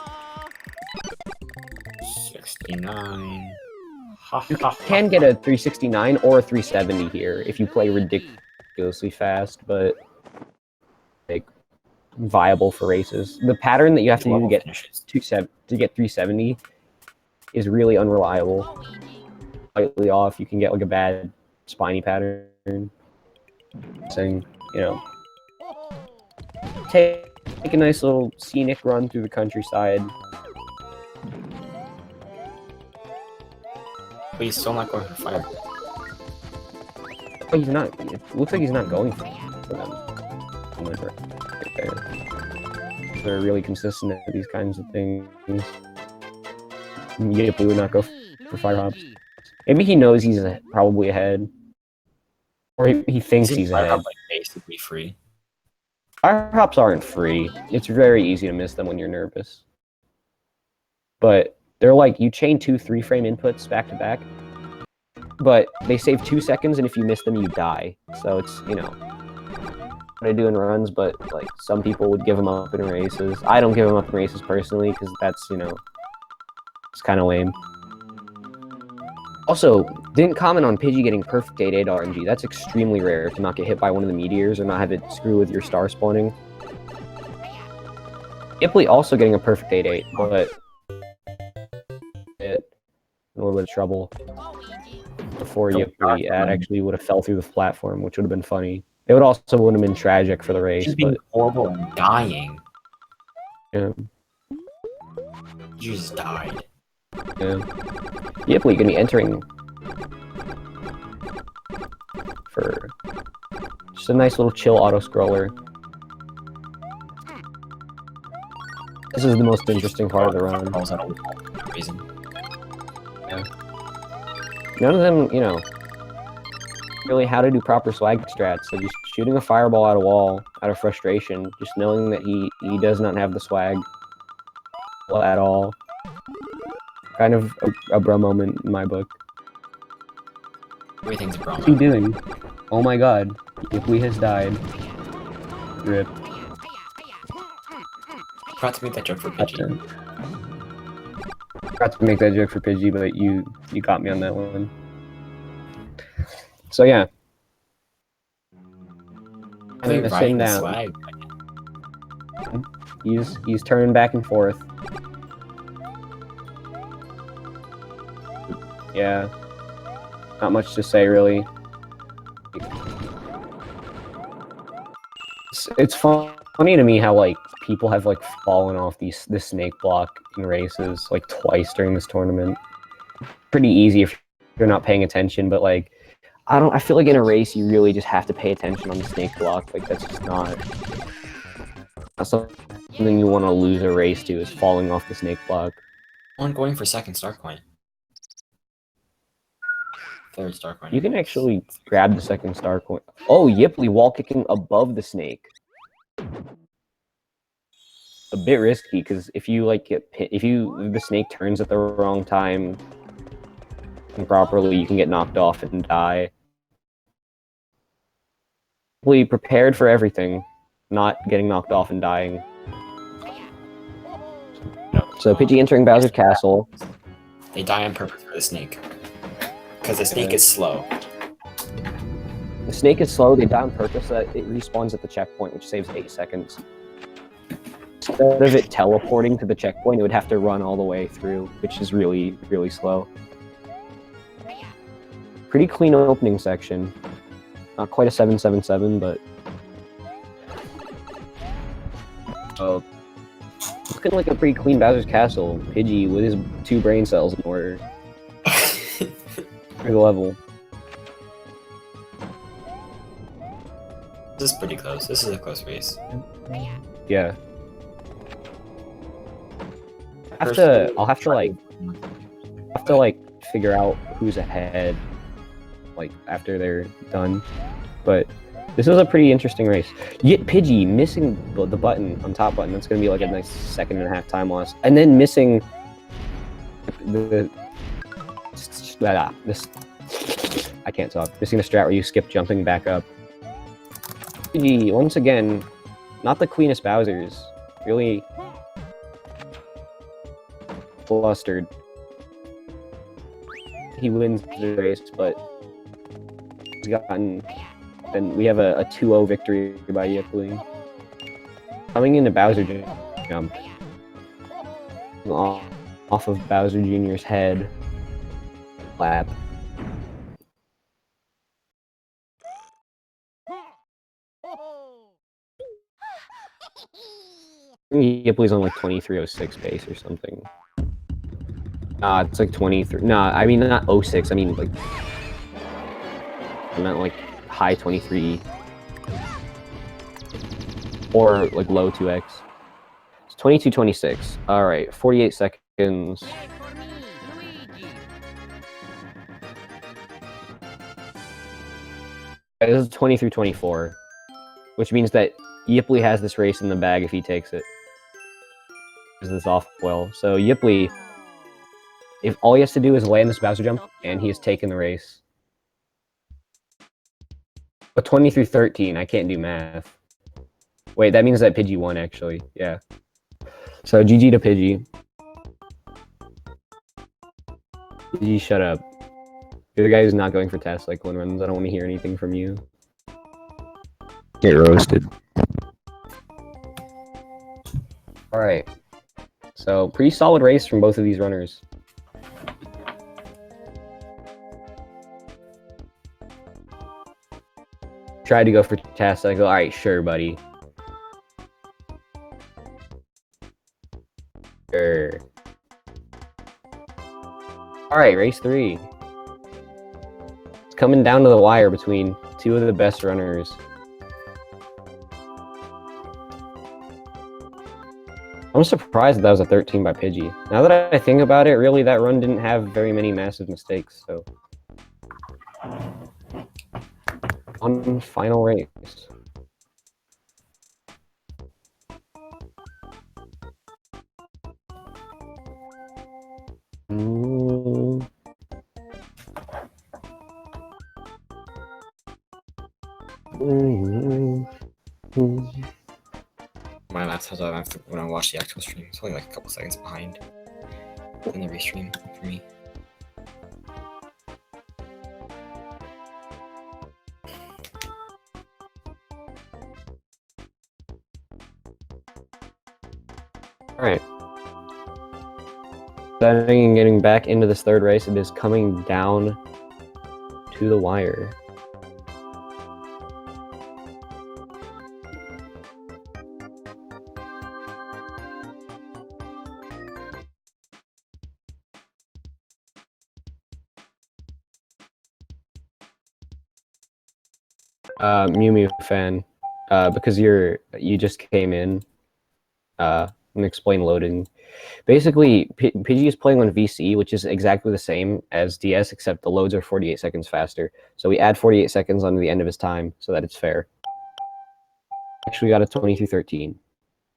69.
You can get a 369 or a 370 here if you play ridiculously fast, but like viable for races. The pattern that you have to do to get 370 is really unreliable. Slightly off, you can get like a bad spiny pattern. Saying, you know, take a nice little scenic run through the countryside.
But he's still not going for fire.
Oh, he's not. It looks like he's not going for them. Right there. They're really consistent at these kinds of things. Yiply would not go for fire hops. Maybe he knows he's probably ahead, or he thinks he's
fire
ahead.
hop, like, basically free.
Fire hops aren't free. It's very easy to miss them when you're nervous. But they're like, you chain 2 3-frame inputs back to back, but they save 2 seconds, and if you miss them, you die. So it's, you know, what I do in runs, but like some people would give them up in races. I don't give them up in races personally, because that's, you know, it's kind of lame. Also, didn't comment on Pidgey getting perfect 8-8 RNG. That's extremely rare to not get hit by one of the meteors or not have it screw with your star spawning. Yiply also getting a perfect 8-8, but a little bit of trouble before Yiply actually would have fell through the platform, which would have been funny. It would have been tragic for the race,
Just being
but
horrible and dying.
yeah.
You just died.
Yeah. Yiply gonna be entering for just a nice little chill auto-scroller. This is the most interesting part of the run.
Calls out a wall for no reason.
Yeah. None of them, you know, really how to do proper swag strats. So just shooting a fireball at a wall out of frustration, just knowing that he does not have the swag at all. Kind of a bro moment in my book.
Everything's a
What's he doing? Oh my god. Yiply has died. Rip.
Forgot to make that joke for Pidgey.
Forgot to make that joke for Pidgey, but you got me on that one. So yeah. I'm gonna sit him down.
Swag.
He's turning back and forth. Yeah. Not much to say really. It's funny to me how like people have like fallen off this snake block in races like twice during this tournament. Pretty easy if you're not paying attention, but like I feel like in a race you really just have to pay attention on the snake block. Like that's just not something you want to lose a race to, is falling off the snake block.
I'm going for second star coin. Third star coin.
You can actually grab the second star coin. Oh, Yiply wall kicking above the snake. A bit risky because if you like the snake turns at the wrong time improperly, you can get knocked off and die. Yiply prepared for everything, not getting knocked off and dying. So Pidgey entering Bowser's Castle.
They die on purpose for the snake. Because the snake is slow.
The snake is slow, they die on purpose so that it respawns at the checkpoint, which saves 8 seconds. Instead of it teleporting to the checkpoint, it would have to run all the way through, which is really, really slow. Pretty clean opening section. Not quite a 777, but... Oh. Looking like a pretty clean Bowser's Castle. Pidgey with his 2 brain cells in order. For the level.
This is pretty close. This is a close race.
Yeah. I'll have to figure out who's ahead, like, after they're done. But this was a pretty interesting race. Yet Pidgey missing the button on top button. That's gonna be like a nice 1.5 time loss. And then missing this I can't talk. Missing the strat where you skip jumping back up. Pidgey, once again, not the cleanest Bowsers. Really flustered. He wins the race, but he's gotten. Then we have a 2-0 victory by Yiply. Coming into Bowser jump. Off of Bowser Jr.'s head. Lap. Yiply's on like 2306 base or something. Nah, it's like 23. Nah, I mean not 06. I mean like I meant like high 23 or like low 2x. It's 2226. All right, 48 seconds. This is 23-24, which means that Yiply has this race in the bag if he takes it. Is this off well? So Yiply, if all he has to do is land this Bowser jump, and he has taken the race. But 23-13, I can't do math. Wait, that means that Pidgey won actually. Yeah. So GG to Pidgey. Pidgey, shut up. You're the guy who's not going for task cycle and runs. I don't want to hear anything from you. Get roasted. Alright. So, pretty solid race from both of these runners. Tried to go for task cycle. Alright, sure, buddy. Sure. Alright, race 3. It's coming down to the wire between two of the best runners. I'm surprised that was a 13 by Pidgey. Now that I think about it, really, that run didn't have very many massive mistakes, so... On final race.
My laptop's on when I watch the actual stream. It's only like a couple seconds behind in the restream for me.
Alright. Starting and getting back into this third race, it is coming down to the wire. Mew Mew fan, because you just came in. I'm gonna explain loading. Basically, Pidgey is playing on VC, which is exactly the same as DS, except the loads are 48 seconds faster. So we add 48 seconds onto the end of his time so that it's fair. Actually, got a 23-13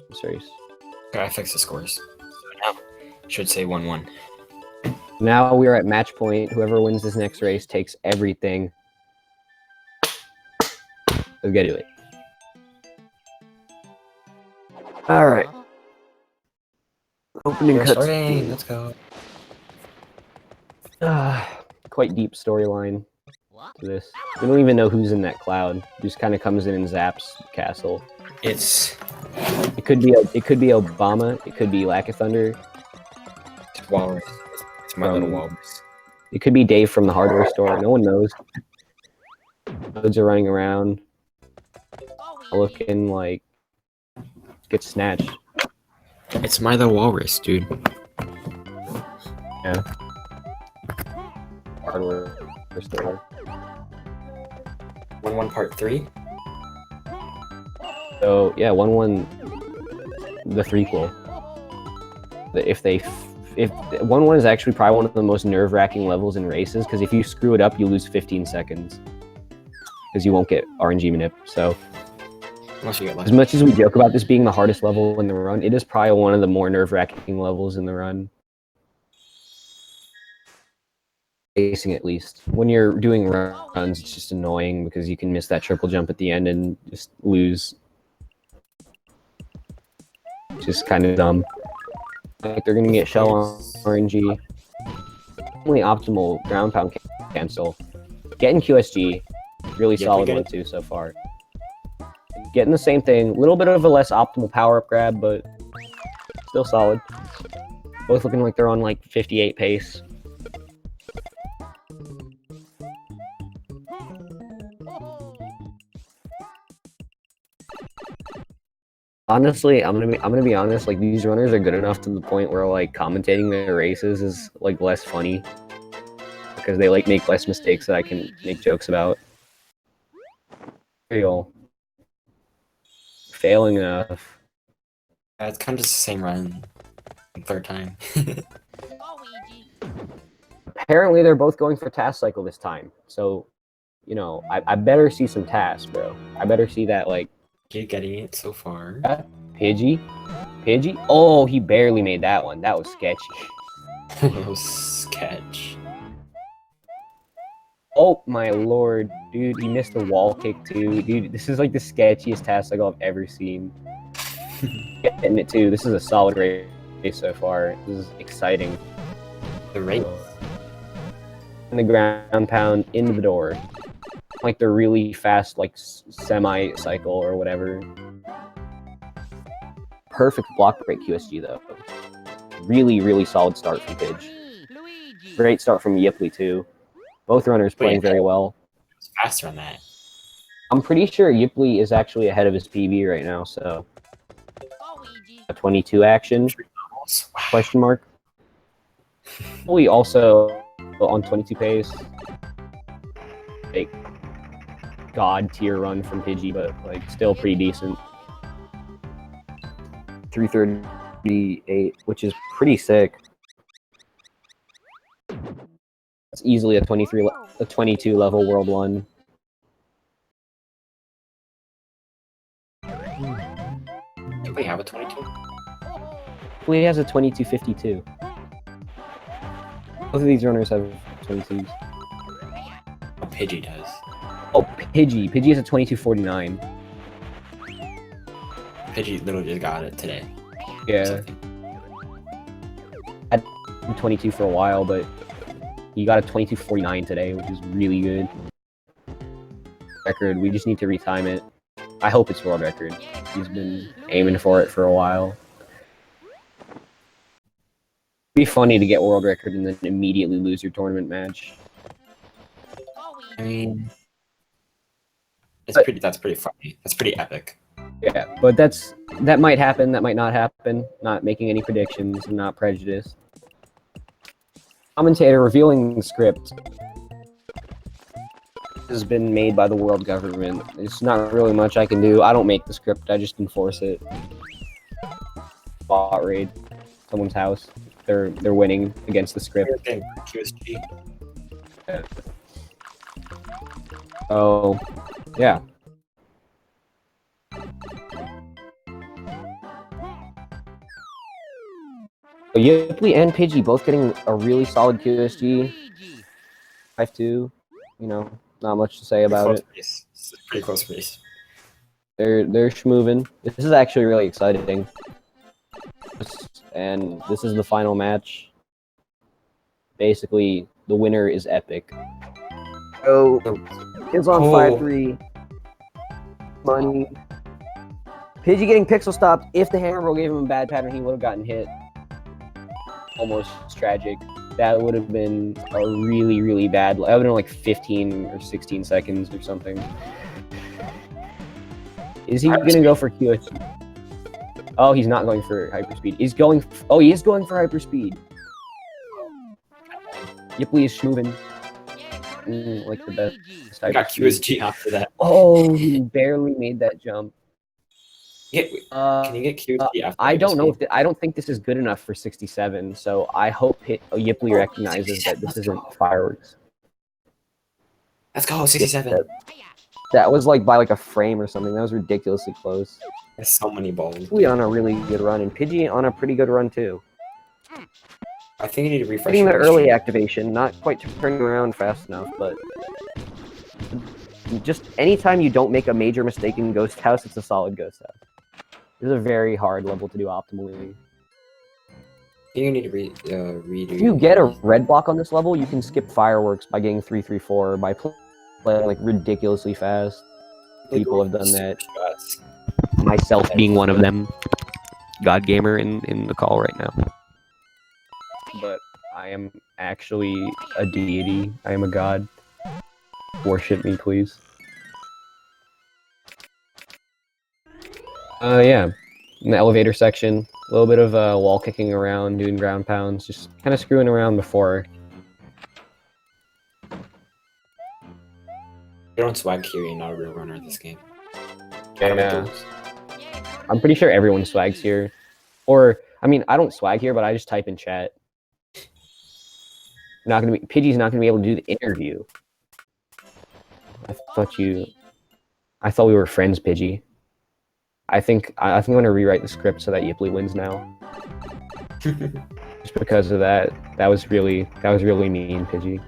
this race.
Okay, I fixed the scores. So now should say 1-1.
Now we are at match point. Whoever wins this next race takes everything. Let's get to it. All right. Opening cutscene.
Let's go.
Quite deep storyline to this. We don't even know who's in that cloud. Just kind of comes in and zaps the castle.
It
could be Obama. It could be Lack of Thunder.
It's Walrus. It's my little Walrus.
It could be Dave from the hardware store. No one knows. Loads are running around, looking like get snatched.
It's my little Walrus, dude.
Yeah. Hardware store.
1-1 part 3.
So yeah, 1-1. The threequel. If 1-1 is actually probably one of the most nerve-wracking levels in races, because if you screw it up, you lose 15 seconds. Because you won't get RNG manip. So as much as we joke about this being the hardest level in the run, it is probably one of the more nerve-wracking levels in the run. Racing, at least. When you're doing runs, it's just annoying because you can miss that triple jump at the end and just lose. Just kind of dumb. Like they're gonna get shell on RNG. Only optimal ground pound cancel. Getting QSG, really solid one too so far. Getting the same thing, a little bit of a less optimal power up grab, but still solid. Both looking like they're on like 58 pace. Honestly, I'm gonna be honest. Like these runners are good enough to the point where like commentating their races is like less funny because they like make less mistakes that I can make jokes about. Real. Failing enough.
It's kind of just the same run. Third time.
Apparently, they're both going for task cycle this time. So, you know, I better see some tasks, bro. I better see that, like...
You're getting it so far.
Pidgey? Pidgey? Oh, he barely made that one. That was sketchy.
It was sketch.
Oh, my lord. Dude, he missed a wall kick, too. Dude, this is, like, the sketchiest task cycle I've ever seen. Getting it, too. This is a solid race so far. This is exciting.
The race.
the ground pound into the door. Like the really fast, like semi-cycle or whatever. Perfect block break QSG though. Really, really solid start from Pidge. Great start from Yiply too. Both runners playing very well.
It's faster on that.
I'm pretty sure Yiply is actually ahead of his PB right now, so a 22 action?
Wow.
Question mark. We also on 22 pace. Like god tier run from Pidgey, but like still pretty decent. 338, which is pretty sick. It's easily a 22 level World 1.
Do we have a 22?
Well, he has a 2252. Both of these runners have 22s.
Oh, Pidgey does.
Oh, Pidgey. Pidgey has a 2249.
Pidgey literally just got it today.
Yeah. Had 22 for a while, but he got a 2249 today, which is really good. Record. We just need to retime it. I hope it's world record. He's been aiming for it for a while. It'd be funny to get world record and then immediately lose your tournament match.
I mean, that's pretty funny. That's pretty epic.
Yeah, but that might happen, that might not happen. Not making any predictions, and not prejudiced. Commentator revealing the script has been made by the world government. There's not really much I can do. I don't make the script, I just enforce it. Bot raid. Someone's house. They're winning against the script.
QSG.
Yeah. Oh, yeah. Yiply and Pidgey both getting a really solid QSG. 5-2. You know, not much to say about it.
It's a pretty close race.
They're schmoovin'. This is actually really exciting. And this is the final match. Basically, the winner is epic. Oh, it's on 5-3. Money. Pidgey getting pixel stopped. If the hammer bro gave him a bad pattern, he would have gotten hit. Almost tragic. That would have been a really, really bad. That would have been like 15 or 16 seconds or something. Is he gonna go for QSG? Oh, he's not going for hyperspeed. He's going. Oh, he is going for hyperspeed. Yiply is schmoovin'. Like the best.
I got QSG after that.
Oh, he barely made that jump.
Can you get QSG after?
I don't know if I don't think this is good enough for 67. So I hope Yiply recognizes that this isn't fireworks.
Let's go 67.
That was like by like a frame or something. That was ridiculously close.
There's so many balls.
We on a really good run, and Pidgey on a pretty good run too.
I think you need to refresh.
Getting the early activation, not quite turning around fast enough, but just anytime you don't make a major mistake in Ghost House, it's a solid Ghost House. This is a very hard level to do optimally.
You need to redo.
If you get a red block on this level, you can skip fireworks by getting 3-3-4 by playing like ridiculously fast. People have done that. Myself being one of them. God Gamer in the call right now. But I am actually a deity. I am a god. Worship me, please. Yeah. In the elevator section, a little bit of wall kicking around, doing ground pounds, just kind of screwing around before.
You don't swag here, you're not a real runner in this game.
Yeah. I'm pretty sure everyone swags here. Or, I mean, I don't swag here, but I just type in chat. Pidgey's not gonna be able to do the interview. I thought we were friends, Pidgey. I think I'm gonna rewrite the script so that Yiply wins now. Just because of that. That was really mean, Pidgey.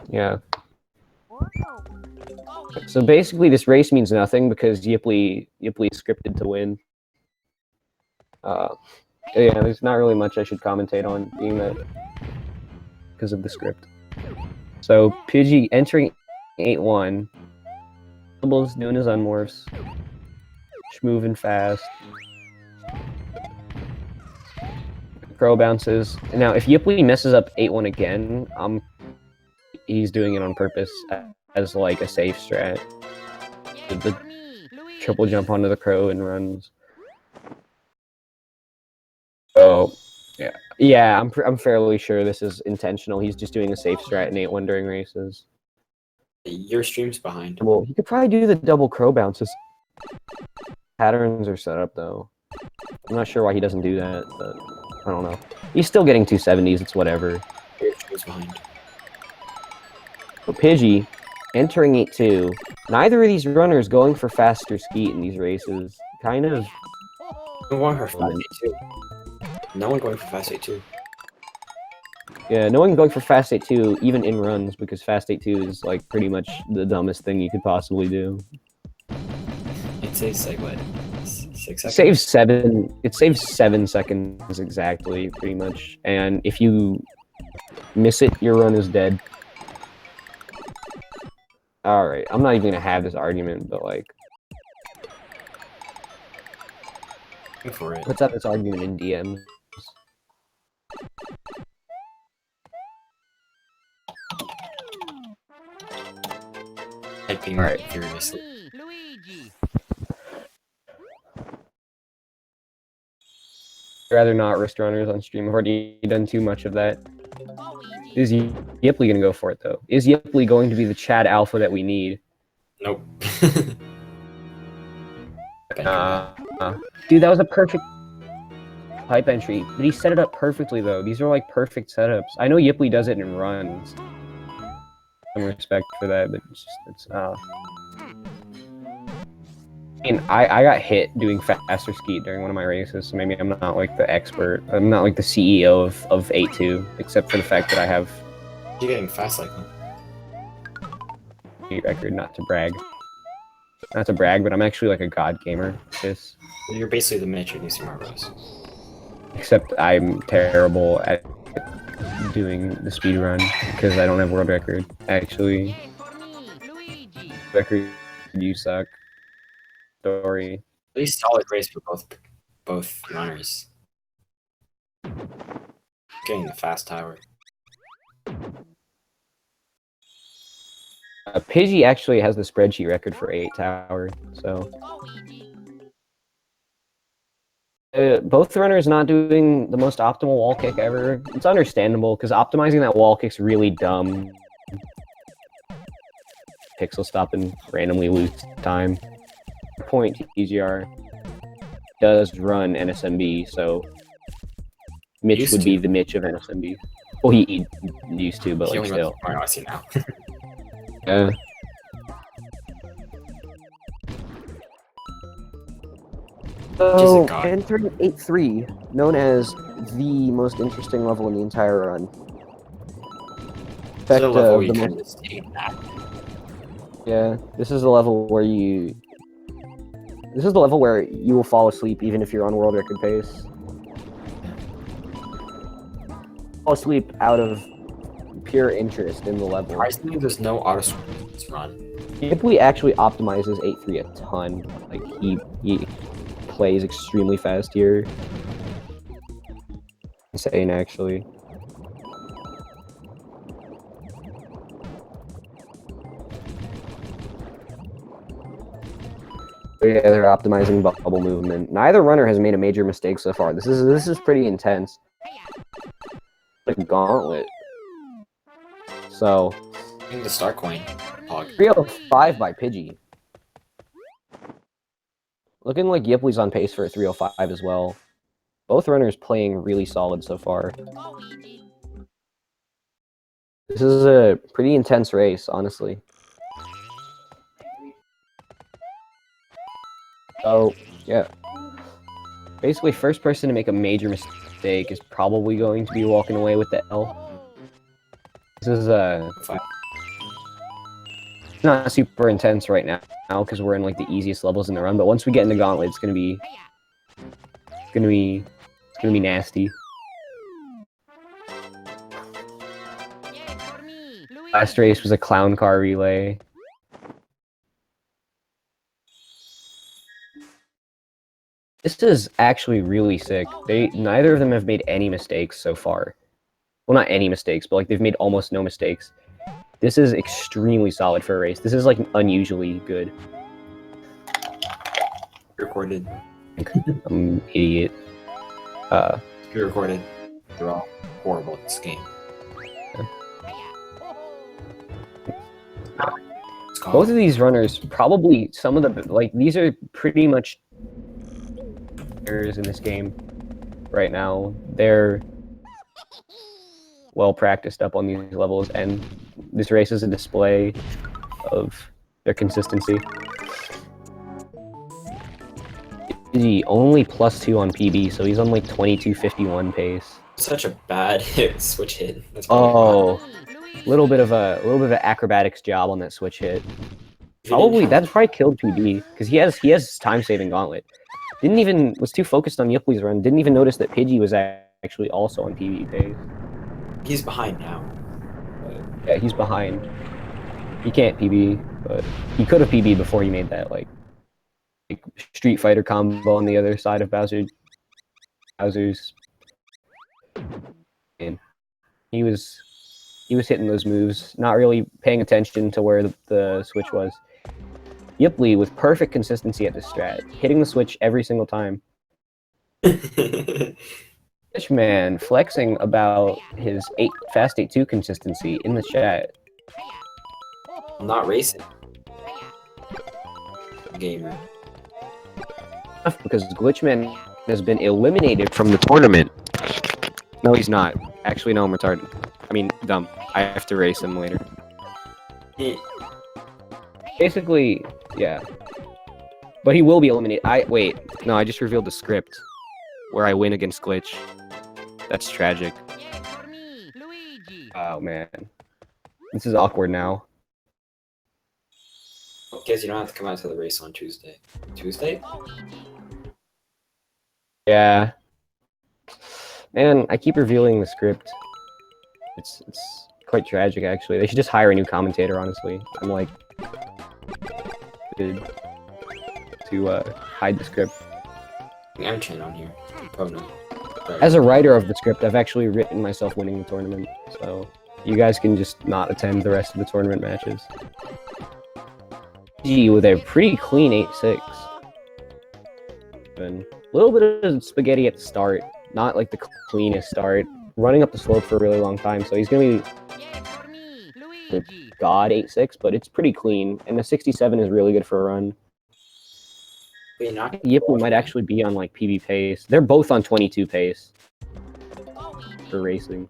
Yeah. So basically, this race means nothing because Yiply is scripted to win. Yeah, there's not really much I should commentate on, being that because of the script. So Pidgey entering 8-1. Doubles doing his unmorphs. Moving fast. Crow bounces. And now if Yiply messes up 8-1 again, he's doing it on purpose as like a safe strat. The triple jump onto the crow and runs. So yeah, I'm fairly sure this is intentional. He's just doing a safe strat in 8-1 during races.
Your stream's behind.
Well, he could probably do the double crow bounces. Patterns are set up though. I'm not sure why he doesn't do that, but I don't know. He's still getting 270s, it's whatever.
Your stream's behind.
So Pidgey, entering 8-2. Neither of these runners going for faster skeet in these races. Kind of...
No one for fast 8-2. No one going for fast 8-2.
Yeah, no one going for fast 8-2, even in runs, because fast 8-2 is like pretty much the dumbest thing you could possibly do.
It saves like what? 6 seconds?
It saves 7 seconds exactly, pretty much. And if you miss it, your run is dead. Alright, I'm not even gonna have this argument, but like...
Go for it.
Let's have this argument in DMs.
Typing
Alright.
furiously.
I'd rather not wrist runners on stream. I've already done too much of that. Is Yiply gonna go for it though? Is Yiply going to be the Chad Alpha that we need?
Nope.
Dude, that was a perfect pipe entry, but he set it up perfectly though. These are like perfect setups. I know Yiply does it in runs. Some respect for that, but I mean, I got hit doing faster skeet during one of my races, so maybe I'm not like the expert. I'm not like the CEO of 8-2, except for the fact that I have
You're getting fast like
a record, not to brag. Not to brag, but I'm actually like a god gamer.
You're basically the miniature New Super Mario Bros.
Except I'm terrible at doing the speed run because I don't have world record. Actually, record, you suck. Story.
At least solid race for both runners. Getting the fast tower.
Pidgey actually has the spreadsheet record for 8 tower, so... both runners not doing the most optimal wall kick ever. It's understandable, because optimizing that wall kick's really dumb. Pixel stop and randomly lose time. Point TGR does run NSMB, so Mitch would be the Mitch of NSMB. Well, he used to, but like still.
I see now.
Yeah. So, entering 8-3, known as the most interesting level in the entire run.
The level you kind of stayed at.
Yeah, this is the level where you... This is the level where you will fall asleep even if you're on world record pace. Fall asleep out of pure interest in the level.
Surprisingly, there's no auto run.
Yiply actually optimizes 8-3 a ton. Like, he plays extremely fast here. Insane, actually. Yeah, they're optimizing bubble movement. Neither runner has made a major mistake so far. This is pretty intense. Like a gauntlet. So,
Getting the star coin.
305 by Pidgey. Looking like Yiply's on pace for a 305 as well. Both runners playing really solid so far. This is a pretty intense race, honestly. So, yeah. Basically, first person to make a major mistake is probably going to be walking away with the L. This is not super intense right now because we're in like the easiest levels in the run, but once we get into Gauntlet, it's gonna gonna be nasty. Last race was a clown car relay. This is actually really sick. Neither of them have made any mistakes so far. Well, not any mistakes, but like they've made almost no mistakes. This is extremely solid for a race. This is like unusually good.
Recorded.
I'm an idiot.
Pre-recorded. They're all horrible at this game.
Both of these runners, probably some of the like these are pretty much in this game right now. They're well practiced up on these levels, and this race is a display of their consistency. Pidgey only +2 on PB, so he's on like 22:51 pace.
Such a bad switch hit. That's
Oh, little bit of an acrobatics job on that switch hit. Probably that's probably killed PB because he has time-saving gauntlet. Was too focused on Yiply's run. Didn't even notice that Pidgey was actually also on PB pace.
He's behind now.
Yeah, he's behind. He can't PB, but he could have PB before he made that like Street Fighter combo on the other side of Bowser's. And he was hitting those moves, not really paying attention to where the switch was. Yiply with perfect consistency at this strat, hitting the switch every single time. This man flexing about his fast 8-2 consistency in the chat.
I'm not racing. Gamer.
Because Glitchman has been eliminated from the tournament. No, he's not. Actually, no, I'm retarded. I mean, dumb. I have to race him later. Basically, yeah. But he will be eliminated. Wait. No, I just revealed the script where I win against Glitch. That's tragic. Oh, man. This is awkward now.
Well, guess you don't have to come out to the race on Tuesday. Tuesday?
Yeah. Man, I keep revealing the script. It's quite tragic, actually. They should just hire a new commentator, honestly. I'm like... to hide the script.
I'm chatting on here. Oh no. Sorry.
As a writer of the script, I've actually written myself winning the tournament, so you guys can just not attend the rest of the tournament matches. Gee, with a pretty clean 8-6. And a little bit of spaghetti at the start, not like the cleanest start. Running up the slope for a really long time, so he's gonna be the god 8-6, but it's pretty clean, and the 67 is really good for a run. Yiply might actually be on like PB pace. They're both on 22 pace for racing.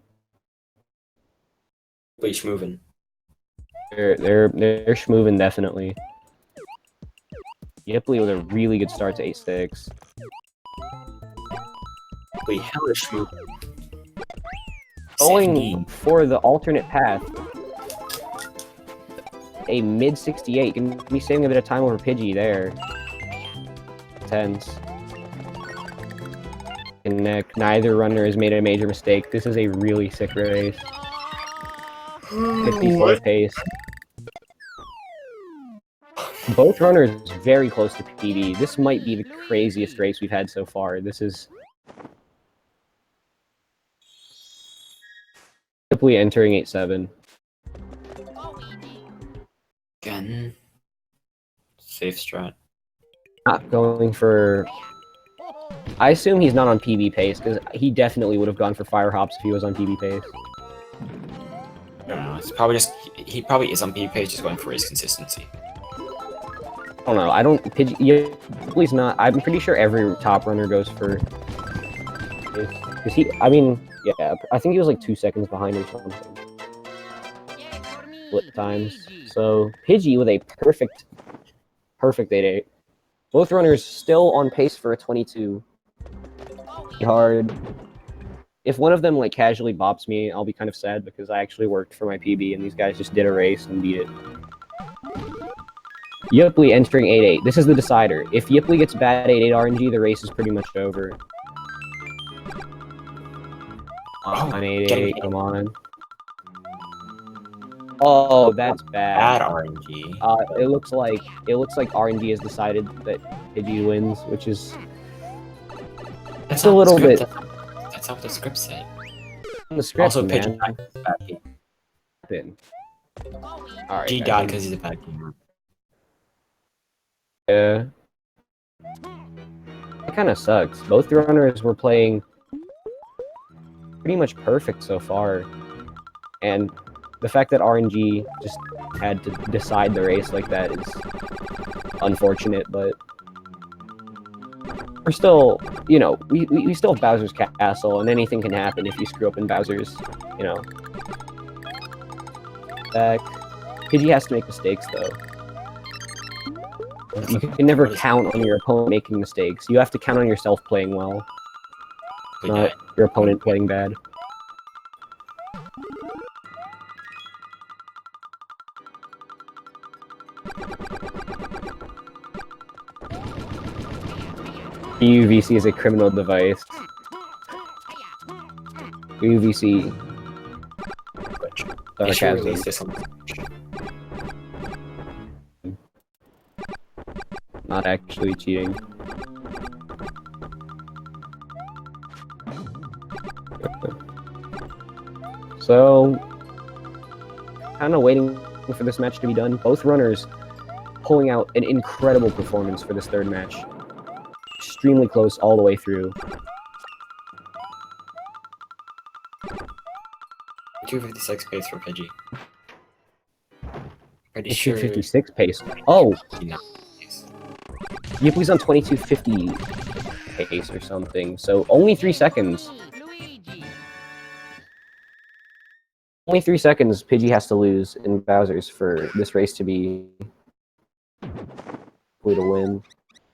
Wait, schmovin'.
They're schmovin' definitely. Yiply with a really good start to 8-6.
Wait, hella schmovin'.
Going for the alternate path. A mid 68. Can be saving a bit of time over Pidgey there. Tense. Connect. Neither runner has made a major mistake. This is a really sick race. 54 pace. Both runners very close to PB. This might be the craziest race we've had so far. This is simply entering 8-7.
Again. Safe strat.
Not going for... I assume he's not on PB pace, because he definitely would have gone for Fire Hops if he was on PB pace.
I don't know, it's probably just... He probably is on PB pace, just going for his consistency.
I don't know, I don't... Yiply's not... I'm pretty sure every top runner goes for... Because he... I mean, yeah, I think he was like 2 seconds behind or something. Split times. So, Pidgey with a perfect 8-8. Both runners still on pace for a 22. Hard. If one of them like casually bops me, I'll be kind of sad because I actually worked for my PB and these guys just did a race and beat it. Yiply entering 8-8. This is the decider. If Yiply gets bad 8-8 RNG, the race is pretty much over. On
getting
88,
hit.
come on. Oh, that's
Bad
bad.
RNG.
It looks like RNG has decided that Pidgey wins, which is
That's
a
not
little
the
bit
script. That's not what the script said.
on the script,
Also,
man.
Pigeon died. Bad game.
All right,
G
I
died
think-
because he's a bad gamer.
Yeah. It kind of sucks. Both runners were playing pretty much perfect so far, and the fact that RNG just had to decide the race like that is unfortunate, but we're still, you know, we still have Bowser's Castle, and anything can happen if you screw up in Bowser's, you know. Back. Pidgey has to make mistakes, though. You can never count on your opponent making mistakes. You have to count on yourself playing well,
We
not
died.
your opponent playing bad. UVC is a criminal device. UVC.
They should
Sarcasm.
release this on
Not actually cheating. So, kind of waiting for this match to be done. Both runners pulling out an incredible performance for this third match. Extremely close all the way through.
256 pace for Pidgey. Pretty
It's
sure.
256 pace. Oh,
No.
Yiply's on 2250 pace or something. So only 3 seconds. Only 3 seconds Pidgey has to lose in Bowser's for this race to be to win.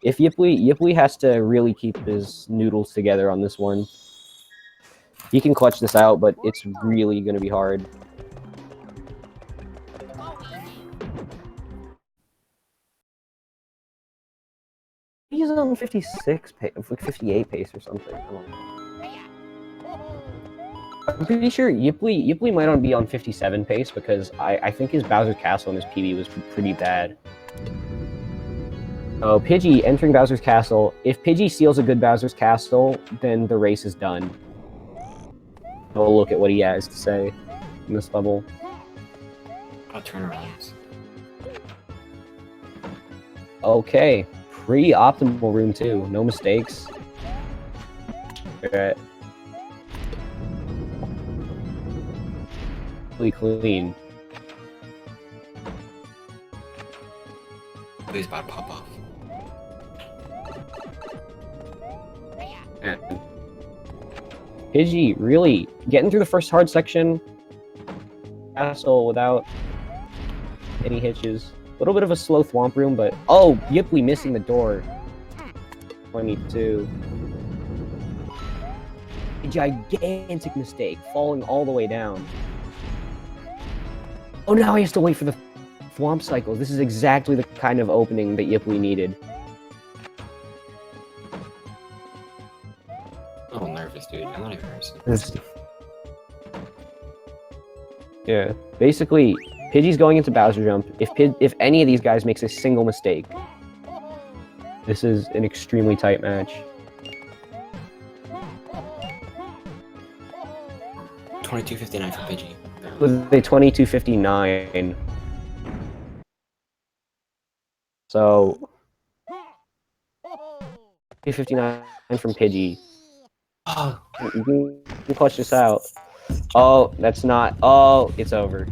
If Yiply has to really keep his noodles together on this one. He can clutch this out, but it's really going to be hard. He's on 56 pace, 58 pace or something. I don't know. I'm pretty sure Yiply might not be on 57 pace because I think his Bowser's Castle and his PB was pretty bad. Oh, Pidgey entering Bowser's Castle. If Pidgey steals a good Bowser's Castle, then the race is done. We'll look at what he has to say in this level.
I'll turn around.
Okay, pre-optimal room 2. No mistakes. Alright. Really clean.
Please about to pop off.
And Pidgey really getting through the first hard section. Castle without any hitches. A little bit of a slow thwomp room, but oh, Yiply missing the door. 22. A gigantic mistake, falling all the way down. Oh, now he has to wait for the thwomp cycle. This is exactly the kind of opening that Yiply needed.
I'm a little nervous, dude. I'm not even nervous.
Yeah, basically, Pidgey's going into Bowser Jump. If any of these guys makes a single mistake, this is an extremely tight match.
2259 for Pidgey.
With a 2259. So 259 from Pidgey.
Oh,
You can clutch this out. Oh, that's not. Oh, it's over.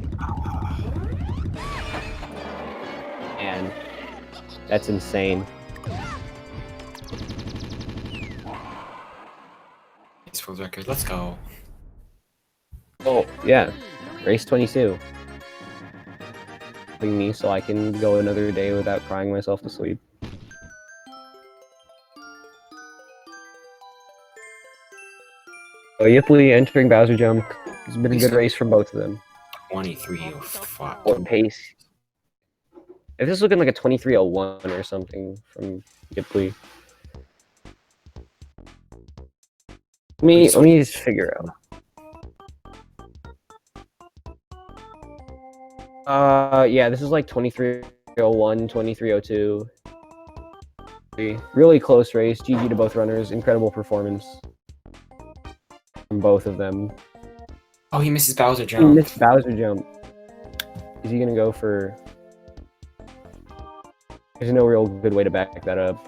And that's insane.
it's world record. Let's go.
Oh, yeah. Race 22. Me so I can go another day without crying myself to sleep. So Yiply entering Bowser Jump. It's been a good race for both of them.
23. Oh, fuck.
What pace? If this is looking like a 23:01 or something from Yiply. Let me just figure out. Yeah, this is like 2301, 2302. Really close race. GG to both runners. Incredible performance from both of them.
Oh, he misses Bowser
He
jump.
missed Bowser jump. Is he gonna go for? There's no real good way to back that up.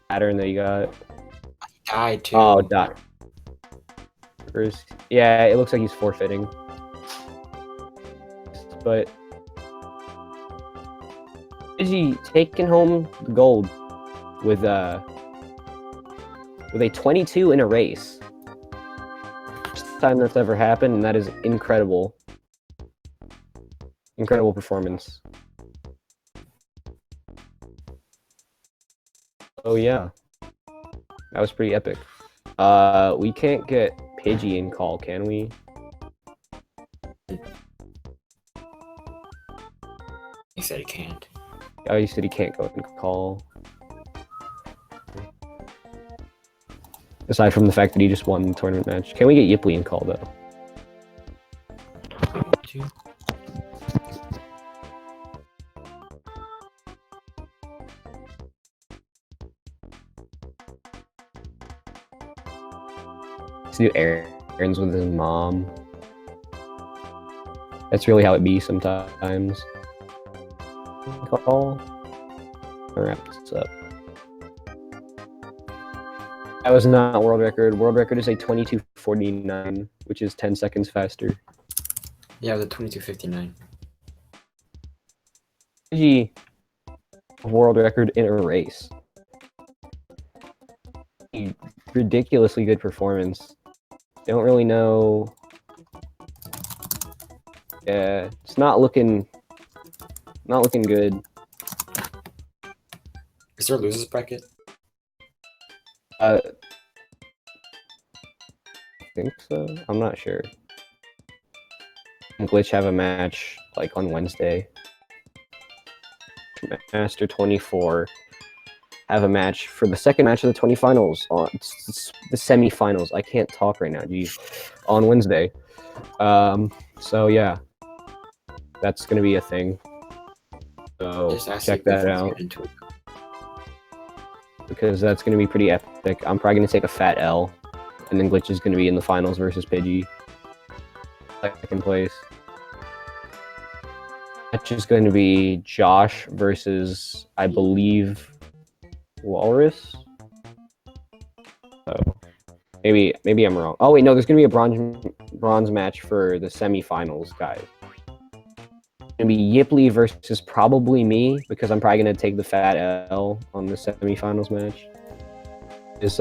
Pattern that you got.
He died too.
Oh, dot. Yeah, it looks like he's forfeiting. But is he taking home the gold with a 22 in a race? First time that's ever happened, and that is incredible. Incredible performance. Oh yeah, that was pretty epic. We can't get Pidgey in call, can we?
He said he can't.
Oh, you said he can't go in call. Aside from the fact that he just won the tournament match, can we get Yiply in call though?
Two.
To do errands with his mom. That's really how it be sometimes. Call. I'll wrap this up. That was not world record. World record is a 22:49, which is 10 seconds faster.
Yeah, the 22:59.
Pidgey, world record in a race. Ridiculously good performance. Don't really know. Yeah, it's not looking good.
Is there a losers bracket?
I think so. I'm not sure. Glitch have a match like on Wednesday. Master 24 have a match for the second match of the 20 finals on the semi-finals. I can't talk right now, geez. On Wednesday. So yeah, that's gonna be a thing. So check that out because that's gonna be pretty epic. I'm probably gonna take a fat L, and then Glitch is gonna be in the finals versus Pidgey. Second place. Match is going to be Josh versus, I believe, Walrus. Oh, maybe I'm wrong. Oh wait, no, there's going to be a bronze match for the semifinals, guys. It's going to be Yiply versus probably me because I'm probably going to take the fat L on the semifinals match. Let's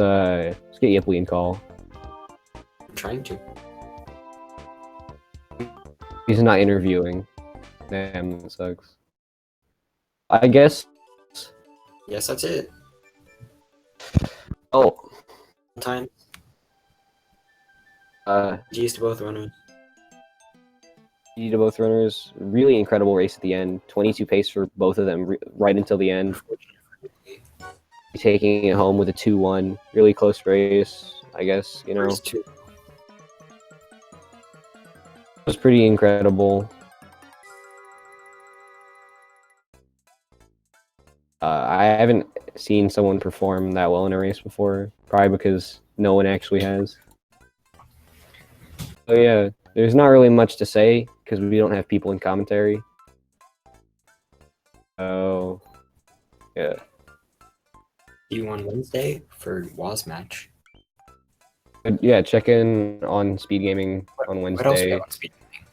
get Yiply in call.
I'm trying to.
He's not interviewing. Damn, that sucks. I guess.
Yes, that's it.
Oh.
Time. G's to both runners.
GG to both runners. Really incredible race at the end. 22 pace for both of them right until the end. Taking it home with a 2-1. Really close race, I guess, you know. It was pretty incredible. I haven't seen someone perform that well in a race before, probably because no one actually has. So yeah, there's not really much to say because we don't have people in commentary. Oh, yeah.
See you on Wednesday for Waz match.
But yeah, check in on Speed Gaming on Wednesday.
What else do we have on Speed Gaming?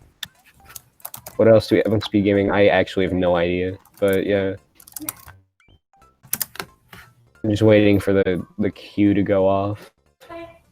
What else do we have on Speed Gaming? I actually have no idea, but yeah. I'm just waiting for the queue to go off.